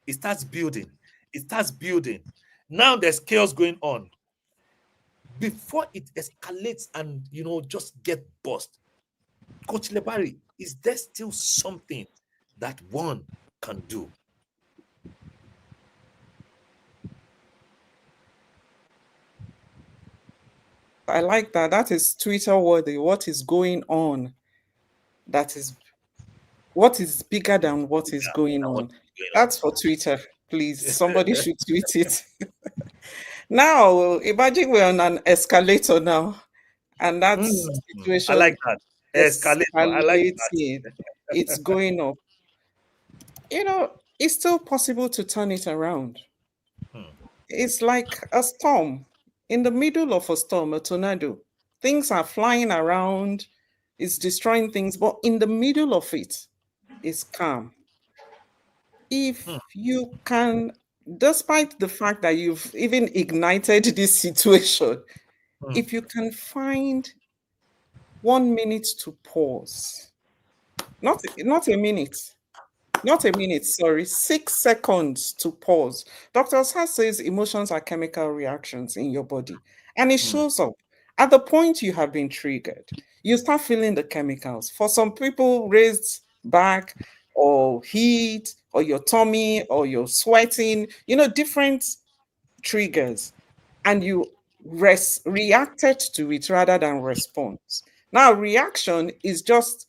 It starts building. It starts building. Now there's chaos going on. Before it escalates and, you know, just get bust, Coach Lebari, is there still something that one can do? I like that. That is Twitter worthy. What is going on? That is what is bigger than what is going on. That's for Twitter. Please, somebody should tweet it. Now, imagine we're on an escalator now, and that I like situation that. Escalator. I like that. escalating. It's going up. It's still possible to turn it around. It's like a storm. In the middle of a storm, a tornado, things are flying around, it's destroying things, but in the middle of it, it's calm. If you can, despite the fact that you've even ignited this situation, if you can find 1 minute to pause, not a minute, not a minute, sorry, 6 seconds to pause. Dr. Osas says emotions are chemical reactions in your body, and it shows up at the point you have been triggered. You start feeling the chemicals. For some people, raised back or heat or your tummy or you're sweating, different triggers, and you reacted to it rather than response. Now, reaction is just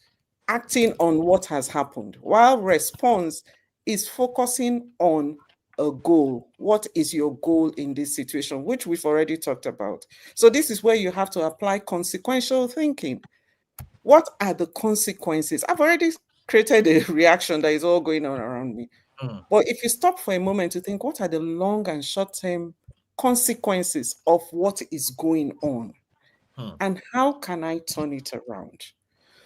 acting on what has happened, while response is focusing on a goal. What is your goal in this situation, which we've already talked about? So this is where you have to apply consequential thinking. What are the consequences? I've already created a reaction that is all going on around me. But if you stop for a moment to think, what are the long and short-term consequences of what is going on? And how can I turn it around?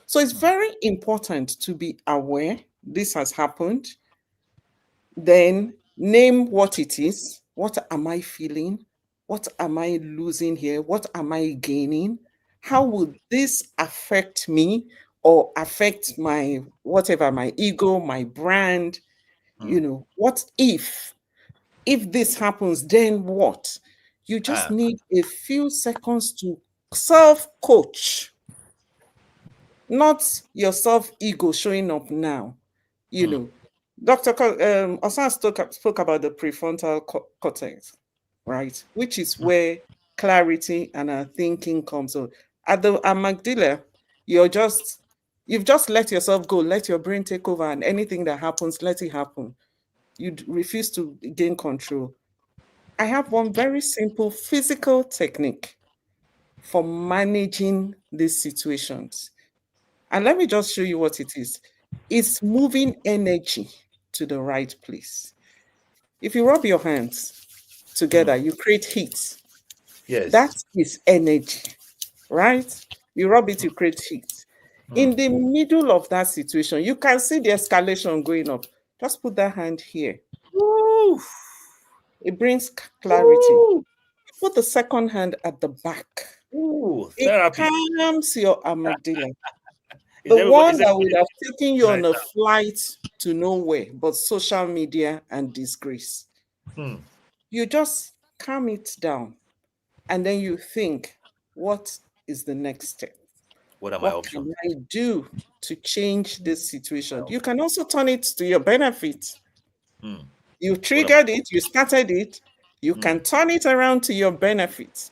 So it's very important to be aware this has happened. Then name what it is. What am I feeling? What am I losing here? What am I gaining? How will this affect me or affect my whatever, my ego, my brand? What if this happens, then what? You just need a few seconds to self-coach, not your self-ego showing up now. Dr. Osan spoke about the prefrontal cortex, right? Which is where clarity and our thinking comes. So at Magdala, you've just let yourself go, let your brain take over, and anything that happens, let it happen. You refuse to gain control. I have one very simple physical technique for managing these situations. And let me just show you what it is. It's moving energy to the right place. If you rub your hands together, you create heat. Yes. That is energy, right? You rub it, you create heat. In the middle of that situation, you can see the escalation going up. Just put that hand here. Ooh. It brings clarity. Ooh. Put the second hand at the back. Ooh, It therapy. calms your amygdala. The one that would have taken you on a flight to nowhere, but social media and disgrace. You just calm it down, and then you think, what is the next step? What are my options? What can I do to change this situation? You can also turn it to your benefit. You triggered it, you started it, you can turn it around to your benefit.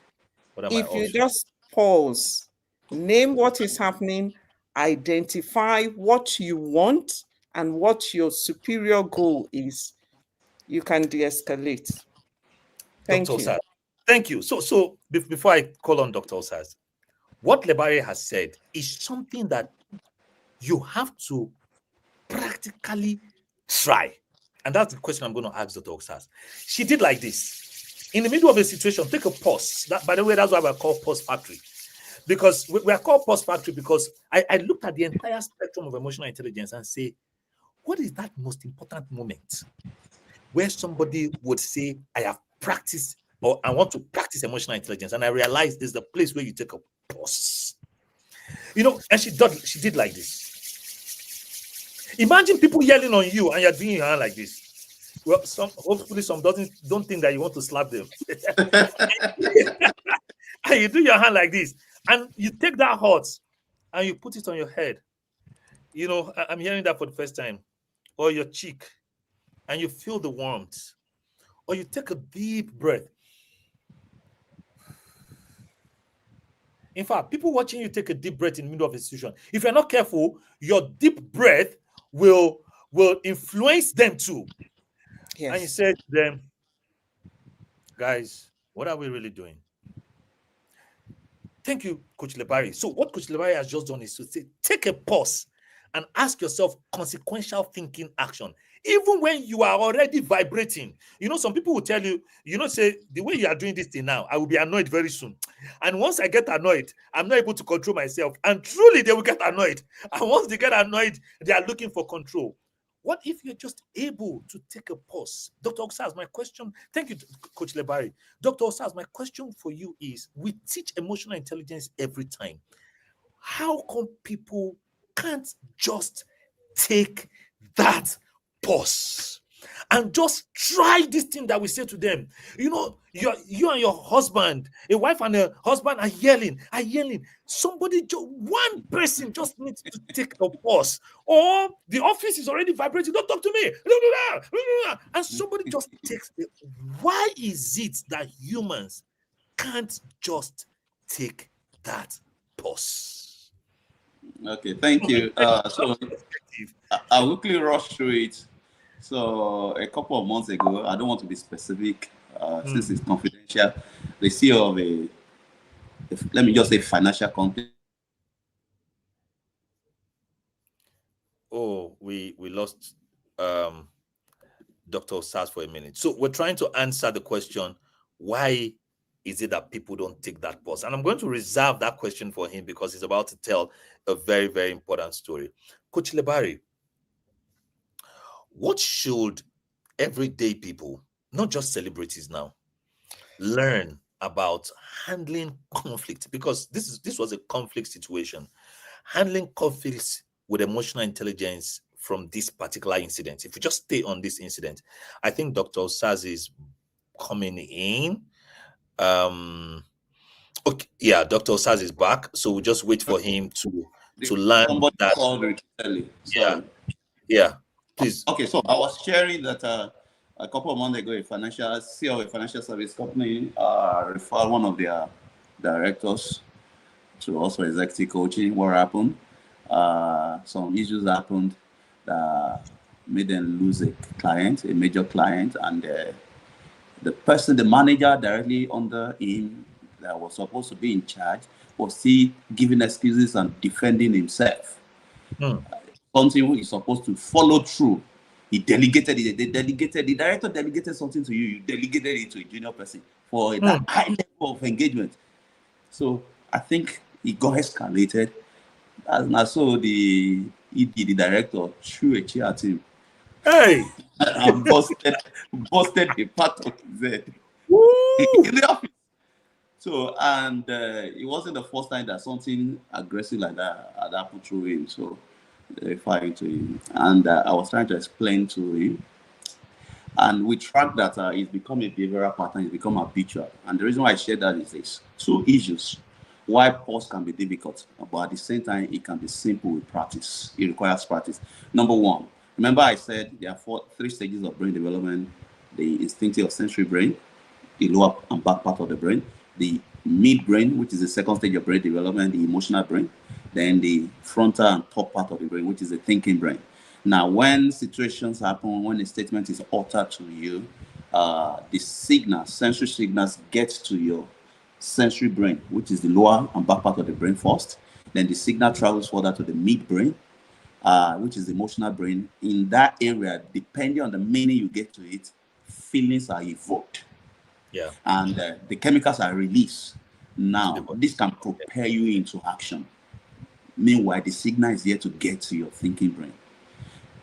If you just pause, name what is happening, identify what you want and what your superior goal is, you can de-escalate. Thank Dr. you. Osas. Thank you. So before I call on Dr. Osas, what Lebari has said is something that you have to practically try. And that's the question I'm going to ask Dr. Osas. She did like this. In the middle of a situation, take a pause. By the way, that's why we're called Pause Factory. Because we are called Pause Factory because I looked at the entire spectrum of emotional intelligence and say, what is that most important moment where somebody would say, I have practiced or I want to practice emotional intelligence? And I realized there's the place where you take a pause. And she did like this. Imagine people yelling on you and you're doing your hand like this. Well, hopefully some don't think that you want to slap them. And you do your hand like this, and you take that hot and you put it on your head. You know, I'm hearing that for the first time. Or your cheek, and you feel the warmth. Or you take a deep breath. In fact, people watching you take a deep breath in the middle of a situation, if you're not careful, your deep breath will influence them too. And you Yes. said to them, guys, what are we really doing? Thank you, Coach Lebari. So what Coach Lebari has just done is to say, take a pause and ask yourself consequential thinking action. Even when you are already vibrating, you know, some people will tell you, you know, say the way you are doing this thing now, I will be annoyed very soon. And once I get annoyed, I'm not able to control myself. And truly, they will get annoyed. And once they get annoyed, they are looking for control. What if you're just able to take a pause? Dr. Oksaz, my question, thank you, Coach Lebari. Dr. Oksaz, my question for you is, we teach emotional intelligence every time. How come people can't just take that pause and just try this thing that we say to them? You know, you and your husband, a wife and a husband are yelling. Somebody, one person just needs to take a pause. Or the office is already vibrating. Don't talk to me. And somebody just takes it. Why is it that humans can't just take that pause? Okay, thank you. So I'll quickly rush through it. So a couple of months ago, I don't want to be specific since it's confidential. The CEO of let me just say, financial company. Oh, we lost Dr. Sars for a minute. So we're trying to answer the question, why is it that people don't take that pause? And I'm going to reserve that question for him because he's about to tell a very, very important story. Coach Lebari, what should everyday people, not just celebrities now, learn about handling conflict? Because this was a conflict situation. Handling conflicts with emotional intelligence from this particular incident. If we just stay on this incident, I think Dr. Saz is coming in. Okay, yeah, Dr. Saz is back, so we'll just wait for him to learn Somebody that. called repeatedly. Yeah, Sorry. yeah. Please. Okay, so I was sharing that a couple of months ago, a CEO of a financial service company referred one of their directors to also executive coaching. What happened? Some issues happened that made them lose a client, a major client, and the manager directly under him that was supposed to be in charge was still giving excuses and defending himself. Something he's supposed to follow through. He delegated it. The director delegated something to you. You delegated it to a junior person for that high level of engagement. So I think it got escalated. And so the director threw a chair at him. Hey! And busted the part of his head in the office. So, and it wasn't the first time that something aggressive like that had happened to him. So, referring to him. And I was trying to explain to him. And we track that it's become a behavioral pattern, it's become habitual. And the reason why I share that is this: two issues. Why pause can be difficult, but at the same time, it can be simple with practice. It requires practice. Number one, remember I said there are three stages of brain development: the instinctive sensory brain, the lower and back part of the brain, the midbrain, which is the second stage of brain development, the emotional brain, then the frontal and top part of the brain, which is the thinking brain. Now, when situations happen, when a statement is uttered to you, the sensory signals get to your sensory brain, which is the lower and back part of the brain first. Then the signal travels further to the midbrain, which is the emotional brain. In that area, depending on the meaning you get to it, feelings are evoked. Yeah. And the chemicals are released. Now, this can propel you into action. Meanwhile, the signal is here to get to your thinking brain.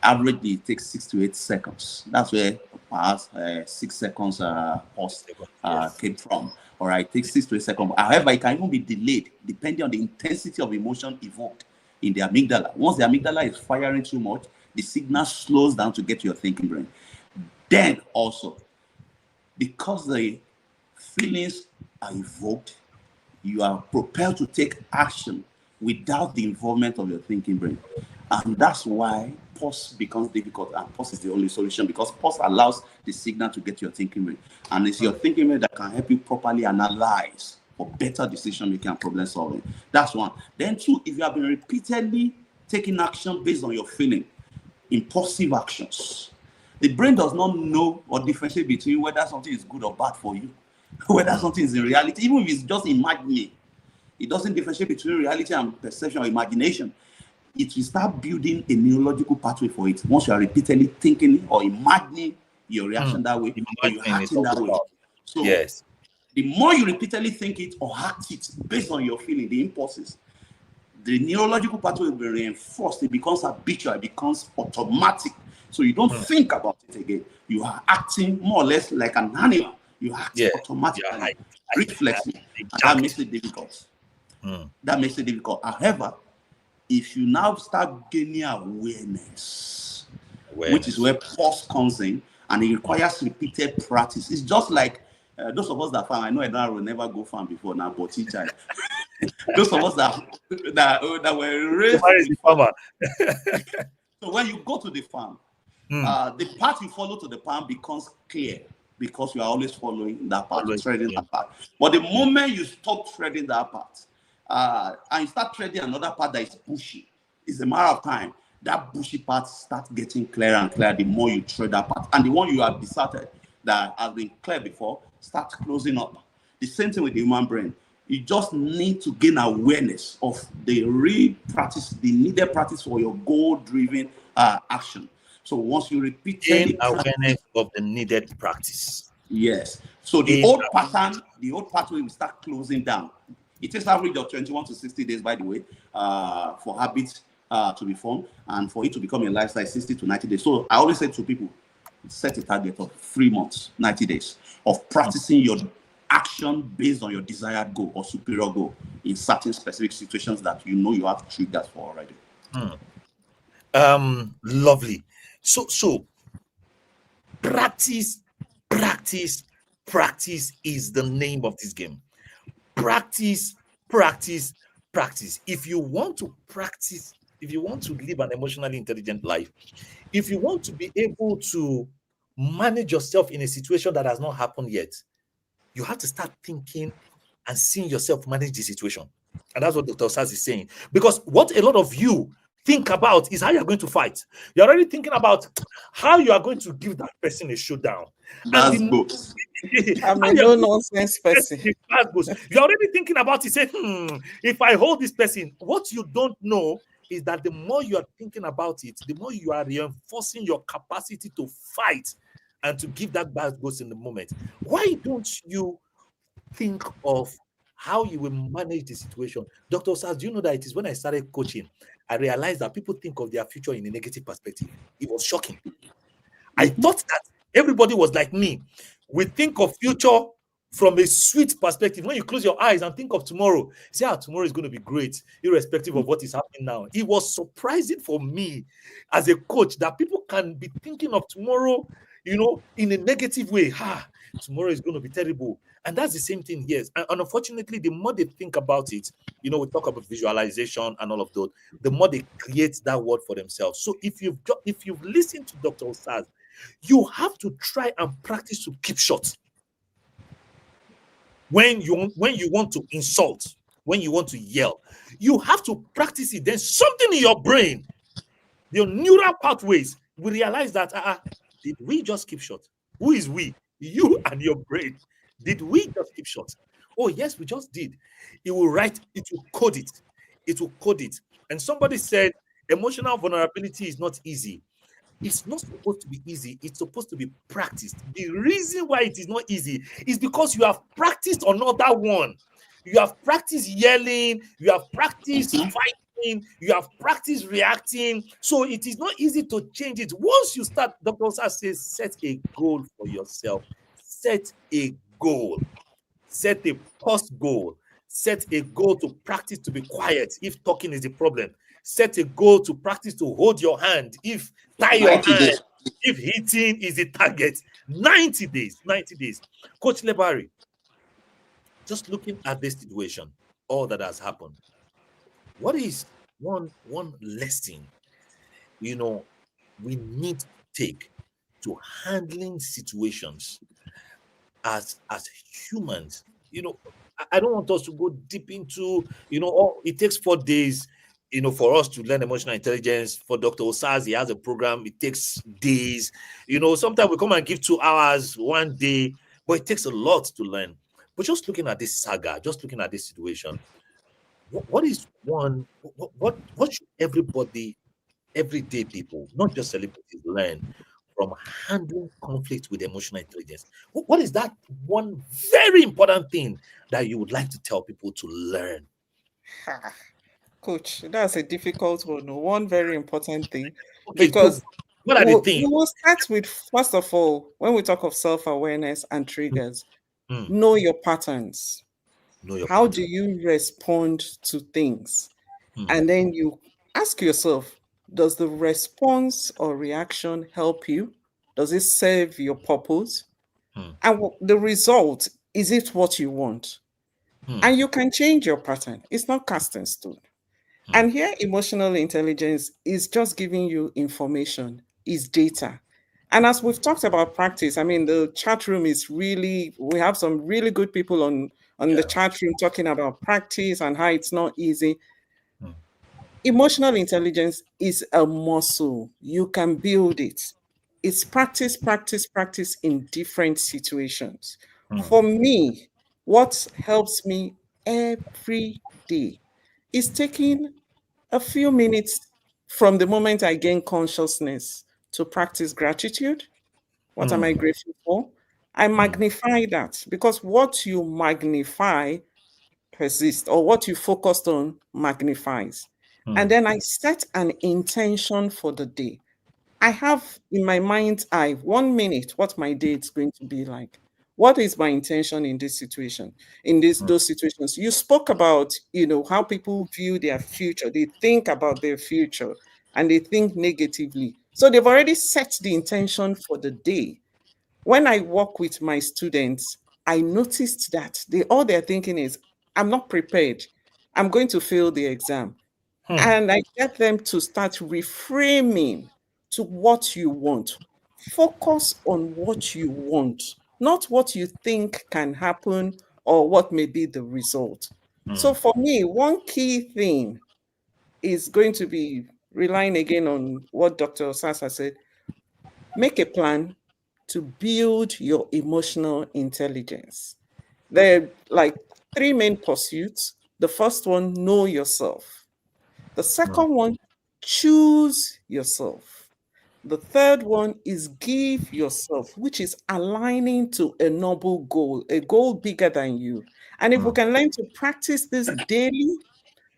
Averagely, it takes 6 to 8 seconds. That's where perhaps 6 seconds pause came from. All right, it takes 6 to 8 seconds. However, it can even be delayed depending on the intensity of emotion evoked in the amygdala. Once the amygdala is firing too much, the signal slows down to get to your thinking brain. Then also, because the feelings are evoked, you are propelled to take action without the involvement of your thinking brain. And that's why pause becomes difficult, and pause is the only solution, because pause allows the signal to get your thinking rate. And it's your thinking rate that can help you properly analyze for better decision making and problem solving. That's one. Then two, if you have been repeatedly taking action based on your feeling, impulsive actions, the brain does not know or differentiate between whether something is good or bad for you, whether something is in reality, even if it's just imagining. It doesn't differentiate between reality and perception or imagination. It will start building a neurological pathway for it once you are repeatedly thinking or imagining your reaction that way, or you're acting that way. So yes, the more you repeatedly think it or act it based on your feeling, the impulses, the neurological pathway will be reinforced. It becomes habitual, it becomes automatic. So you don't think about it again. You are acting more or less like an animal. You act automatically, reflexively, and that makes it difficult. That makes it difficult. However, if you now start gaining awareness, which is where pause comes in, and it requires repeated practice. It's just like those of us that farm. I know Enahoro will never go farm before now, but teacher. Those of us that were raised in the farmer. So when you go to the farm, the path you follow to the farm becomes clear, because you are always following that path, treading that path. But the moment you stop treading that path, and you start treading another path that is bushy, it's a matter of time. That bushy path starts getting clearer and clearer the more you tread that path. And the one you have decided that has been clear before starts closing up. The same thing with the human brain. You just need to gain awareness of the real practice, the needed practice for your goal-driven action. So once you repeatedly gain awareness of the needed practice. Yes. So the old pattern, the old pathway will start closing down. It takes average of 21 to 60 days, by the way, for habits to be formed, and for it to become a lifestyle, 60 to 90 days. So I always say to people, set a target of 3 months, 90 days of practicing your action based on your desired goal or superior goal in certain specific situations that you know you have triggers for already. Lovely. So practice is the name of this game. Practice. If you want to practice, if you want to live an emotionally intelligent life, if you want to be able to manage yourself in a situation that has not happened yet, you have to start thinking and seeing yourself manage the situation. And that's what Dr. Osas is saying. Because what a lot of you think about is how you're going to fight. You're already thinking about how you are going to give that person a showdown. That's good. I'm a no-nonsense person. You're already thinking about it, say, if I hold this person, what you don't know is that the more you are thinking about it, the more you are reinforcing your capacity to fight and to give that bad goes in the moment. Why don't you think of how you will manage the situation? Dr. Osas, do you know that it is when I started coaching, I realized that people think of their future in a negative perspective. It was shocking. I thought that everybody was like me. We think of future from a sweet perspective. When you close your eyes and think of tomorrow, say, tomorrow is going to be great, irrespective of what is happening now. It was surprising for me as a coach that people can be thinking of tomorrow, in a negative way. Tomorrow is going to be terrible. And that's the same thing here. And unfortunately, the more they think about it, we talk about visualization and all of those, the more they create that word for themselves. So if you've listened to Dr. Osas, you have to try and practice to keep short. When you want to insult, when you want to yell, you have to practice it. There's something in your brain, your neural pathways, we realize that did we just keep short? Who is we? You and your brain. Did we just keep short? Oh, yes, we just did. It will code it. And somebody said emotional vulnerability is not easy. It's not supposed to be easy. It's supposed to be practiced. The reason why it is not easy is because you have practiced another one. You have practiced yelling. You have practiced fighting. You have practiced reacting. So it is not easy to change it. Once you start, Dr. Osas says, set a goal for yourself. Set a goal. Set a post goal. Set a goal to practice to be quiet if talking is the problem. Set a goal to practice to hold your hand if tie your hand, if hitting is the target. 90 days. Coach Lebari, just looking at this situation, all that has happened, what is one lesson you know, we need to take to handling situations as humans. You know, I don't want us to go deep into, oh, it takes 4 days, for us to learn emotional intelligence. For Dr. Osaz, he has a program, it takes days. Sometimes we come and give 2 hours, one day, but it takes a lot to learn. But just looking at this saga, just looking at this situation, what is one, what should everybody, everyday people, not just celebrities, learn from handling conflict with emotional intelligence? What is that one very important thing that you would like to tell people to learn? Ha, Coach, that's a difficult one. One very important thing, Okay, because what are the we things? will start with, first of all, when we talk of self-awareness and triggers, Hmm, know your patterns. know your How do pattern. you respond to things? Hmm, And then you ask yourself, does the response or reaction help you? Does it serve your purpose? hmm, And the result, is it what you want? hmm, And you can change your pattern. It's not cast in stone. hmm. And here, emotional intelligence is just giving you information, is data. And as we've talked about practice, I mean, the chat room is really, we have some really good people on the Yeah. chat room talking about practice and how it's not easy. Hmm, Emotional intelligence is a muscle. You can build it. It's practice, practice, practice in different situations. hmm, For me, what helps me every day is taking a few minutes from the moment I gain consciousness to practice gratitude. What am hmm, I grateful for? I hmm, magnify that, because what you magnify persists, or what you focused on magnifies. hmm, And then I set an intention for the day. I have in my mind's eye 1 minute what my day is going to be like. What is my intention in this situation, in this hmm, those situations? You spoke about, how people view their future. They think about their future and they think negatively. So they've already set the intention for the day. When I work with my students, I noticed that all they're thinking is, I'm not prepared. I'm going to fail the exam. hmm, And I get them to start reframing to what you want. Focus on what you want, not what you think can happen or what may be the result. hmm, So for me, one key thing is going to be relying again on what Dr. Sasa said. Make a plan to build your emotional intelligence. There are like three main pursuits. The first one, know yourself. The hmm, second one, choose yourself. The third one is give yourself, which is aligning to a noble goal, a goal bigger than you. And if we hmm, can learn to practice this daily,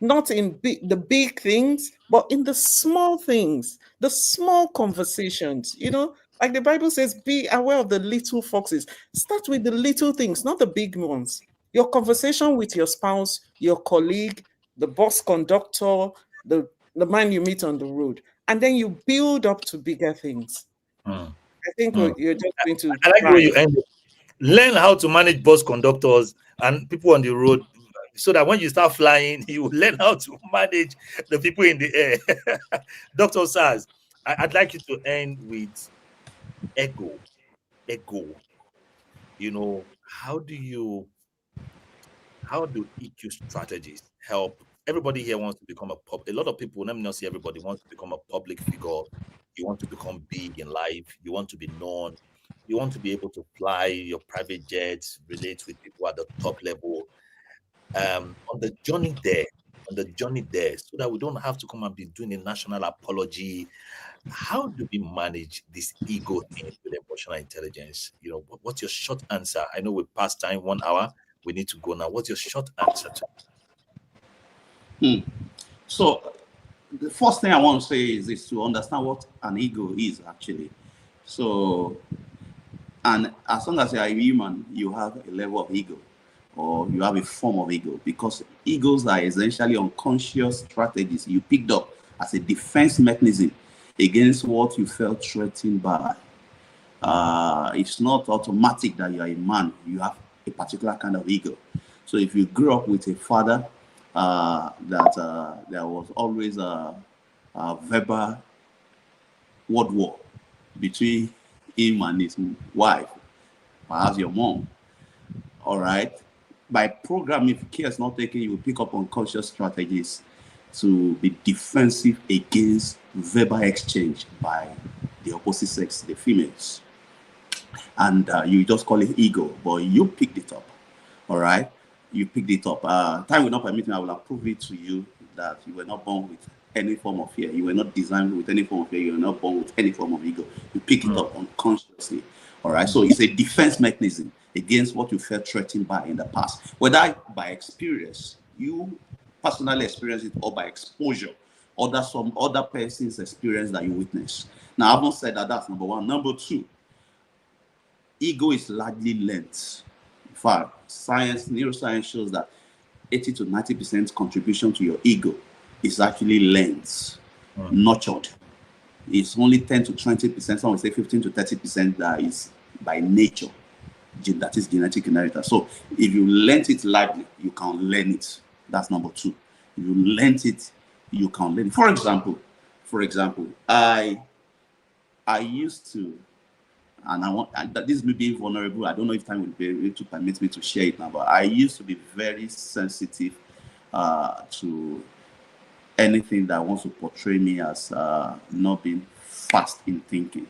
not in the big things, but in the small things, the small conversations, like the Bible says, be aware of the little foxes. Start with the little things, not the big ones. Your conversation with your spouse, your colleague, the bus conductor, the man you meet on the road, and then you build up to bigger things. hmm, I think hmm. you're just going to I like the way try. you ended. Learn how to manage bus conductors and people on the road, so that when you start flying, you learn how to manage the people in the air. Dr. Saz, I'd like you to end with ego. Ego. How do EQ strategies help? Everybody here wants to become a lot of people, let me not say everybody wants to become a public figure. You want to become big in life, you want to be known, you want to be able to fly your private jets, relate with people at the top level. On the journey there, so that we don't have to come and be doing a national apology. How do we manage this ego thing with emotional intelligence? What's your short answer? I know we passed time, 1 hour. We need to go now. What's your short answer to? Hmm. So the first thing I want to say is this: to understand what an ego is actually. So, and as long as you are a human, you have a level of ego, or you have a form of ego, because egos are essentially unconscious strategies you picked up as a defense mechanism against what you felt threatened by. It's not automatic that you are a man. You have a particular kind of ego. So if you grew up with a father that there was always a verbal World War between him and his wife, perhaps your mom. All right. By program, if care is not taken, you will pick up unconscious strategies to be defensive against verbal exchange by the opposite sex, the females. And you just call it ego, but you picked it up. All right. You picked it up. Time will not permit me. I will approve it to you that you were not born with any form of fear. You were not designed with any form of fear. You were not born with any form of ego. You pick it up unconsciously. All right. So it's a defense mechanism against what you felt threatened by in the past, whether by experience, you personally experience it, or by exposure, or that some other person's experience that you witness. Now, I haven't said that that's number one. Number two, ego is largely learned. In fact, neuroscience shows that 80 to 90% contribution to your ego is actually learned, nurtured. It's only 10 to 20%, some would say 15 to 30% that is by nature, that is genetic inheritance. So if you learn it lightly, you can learn it. That's number two. If you learn it, you can learn it. For example, I used to, and this may be vulnerable. I don't know if time will be able to permit me to share it now, but I used to be very sensitive to anything that wants to portray me as not being fast in thinking,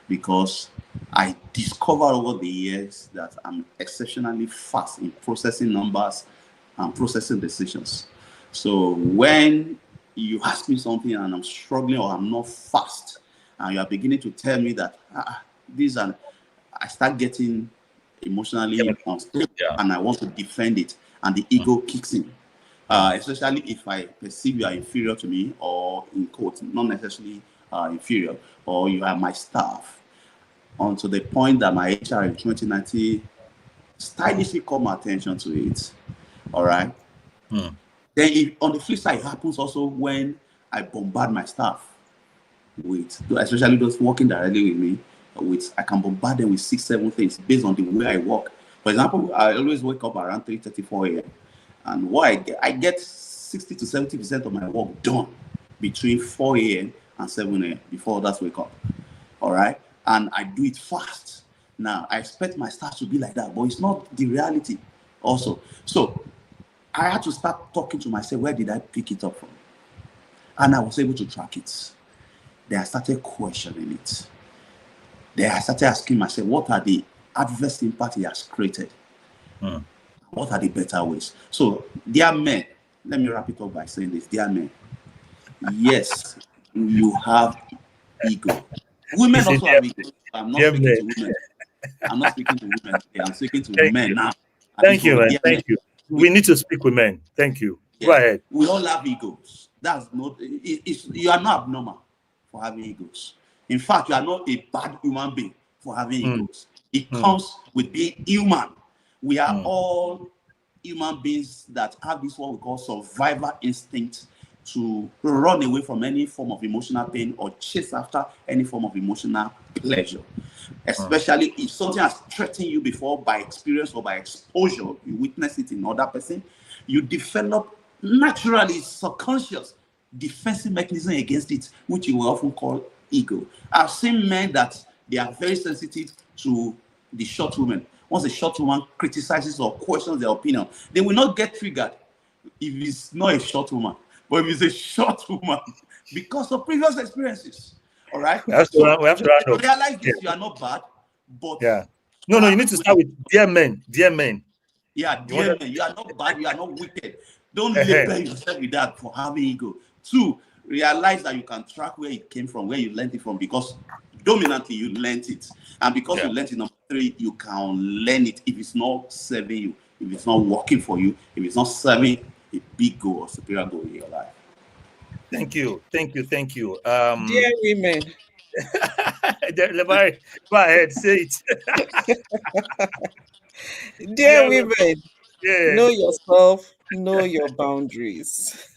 because I discovered over the years that I'm exceptionally fast in processing numbers and processing decisions. So when you ask me something and I'm struggling or I'm not fast, and you are beginning to tell me that these are, I start getting emotionally unstable, and I want to defend it, and the ego kicks in. Especially if I perceive you are inferior to me, or in quotes, not necessarily inferior, or you are my staff, unto the point that my HR in 2019 stylishly called my attention to it. All right. Then on the flip side, it happens also when I bombard my staff with, especially those working directly with me, I can bombard them with 6-7 things based on the way I work. For example, I always wake up around 3:34 a.m. and what I get 60 to 70% of my work done between 4 a.m. and 7 a.m. before others wake up. All right. And I do it fast. Now, I expect my staff to be like that, but it's not the reality also. So I had to start talking to myself, where did I pick it up from? And I was able to track it. Then I started questioning it. Then I started asking myself, what are the adverse impacts it has created? What are the better ways? So, dear men, let me wrap it up by saying this. Dear men, yes, you have ego. Women also have ego. I'm not speaking to women. I'm not speaking to women. I'm speaking to men now. Thank you, man. Thank you. We need to speak with men. Thank you. Go ahead. We all have egos. That's not. You are not abnormal for having egos. In fact, you are not a bad human being for having egos. It comes with being human. We are all human beings that have this what we call survival instinct to run away from any form of emotional pain or chase after any form of emotional pleasure. Especially if something has threatened you before by experience or by exposure, you witness it in another person, you develop naturally subconscious defensive mechanism against it, which you will often call ego. I've seen men that they are very sensitive to the short woman. Once a short woman criticizes or questions their opinion, they will not get triggered if it's not a short woman, but if it's a short woman, because of previous experiences. All right. We have to round up. Realize this, you are not bad, but no, you need to start with dear men. Dear men. Yeah, dear men, you are not bad, you are not wicked. Don't label yourself with that for having ego. 2, realize that you can track where it came from, where you learned it from, because dominantly you learned it. And because you learned it, number 3, you can learn it if it's not serving you, if it's not working for you, if it's not serving a big goal or superior goal in your life. Thank you. Dear women. Lebari, go ahead, say it. Dear women, know yourself, know your boundaries.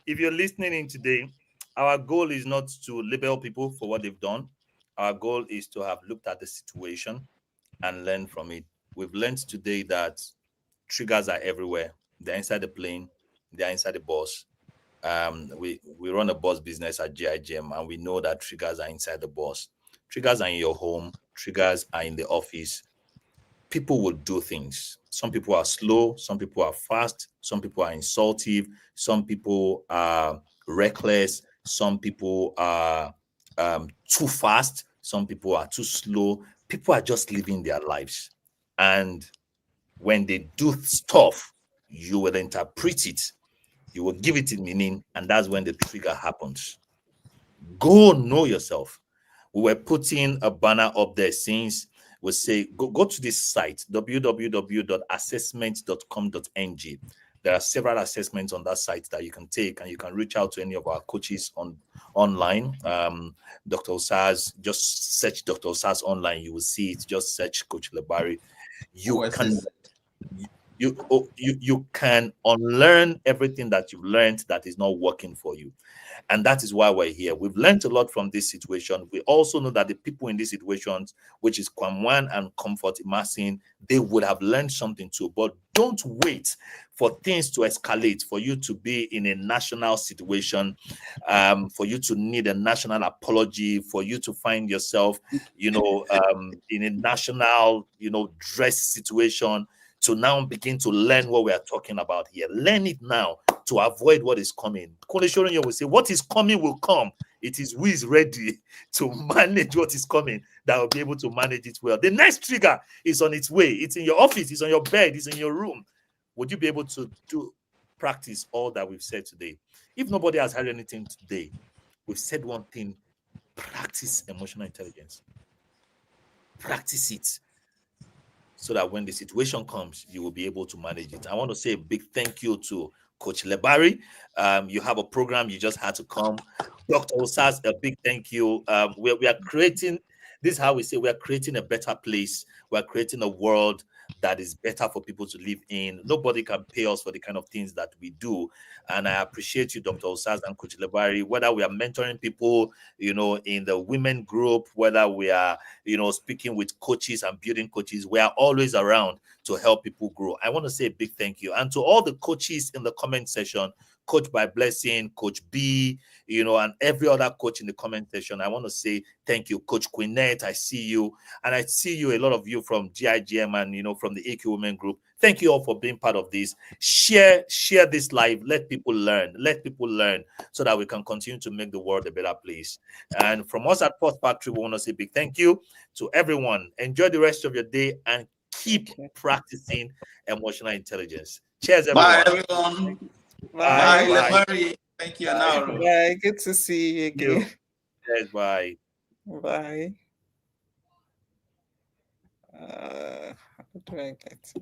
If you're listening in today, our goal is not to label people for what they've done. Our goal is to have looked at the situation and learn from it. We've learned today that triggers are everywhere. They're inside the plane, They are inside the bus. We run a bus business at GIGM, and we know that triggers are inside the bus. Triggers are in your home. Triggers are in the office. People will do things. Some people are slow. Some people are fast. Some people are insultive. Some people are reckless. Some people are too fast. Some people are too slow. People are just living their lives. And when they do stuff, you will interpret it, you will give it a meaning, and that's when the trigger happens. Go know yourself. We were putting a banner up there since we say go to this site, www.assessment.com.ng. There are several assessments on that site that you can take, and you can reach out to any of our coaches online. Dr. Osas, just search Dr. Osas online, you will see it. Just search Coach Lebari. You can unlearn everything that you've learned that is not working for you. And that is why we're here. We've learned a lot from this situation. We also know that the people in these situations, which is KWAM and Comfort Emmanson, they would have learned something too. But don't wait for things to escalate, for you to be in a national situation, for you to need a national apology, for you to find yourself, in a national, dress situation, to now begin to learn what we are talking about here. Learn it now to avoid what is coming. Koleshorinyo will say, what is coming will come. It is who is ready to manage what is coming that will be able to manage it well. The next trigger is on its way. It's in your office, it's on your bed, it's in your room. Would you be able to practice all that we've said today? If nobody has heard anything today, we've said one thing: practice emotional intelligence. Practice it, so that when the situation comes, you will be able to manage it. I want to say a big thank you to Coach Lebari. You have a program, you just had to come. Dr. Osas, a big thank you. We are creating, this is how we say, we are creating a better place. We are creating a world that is better for people to live in. Nobody can pay us for the kind of things that we do. And I appreciate you, Dr. Osas and Coach Lebari, whether we are mentoring people, in the women group, whether we are, speaking with coaches and building coaches, we are always around to help people grow. I want to say a big thank you. And to all the coaches in the comment section, Coach by Blessing, Coach B, and every other coach in the comment section, I want to say thank you. Coach Quinette, I see you. And I see you, a lot of you from GIGM and, from the AQ Women Group. Thank you all for being part of this. Share this live. Let people learn. Let people learn so that we can continue to make the world a better place. And from us at Port Factory, we want to say big thank you to everyone. Enjoy the rest of your day and keep practicing emotional intelligence. Cheers, everyone. Bye, everyone. Bye. Bye, Lebari. Thank you, Enahoro. Bye. Good to see you again. Cheers, bye. Bye. How do I get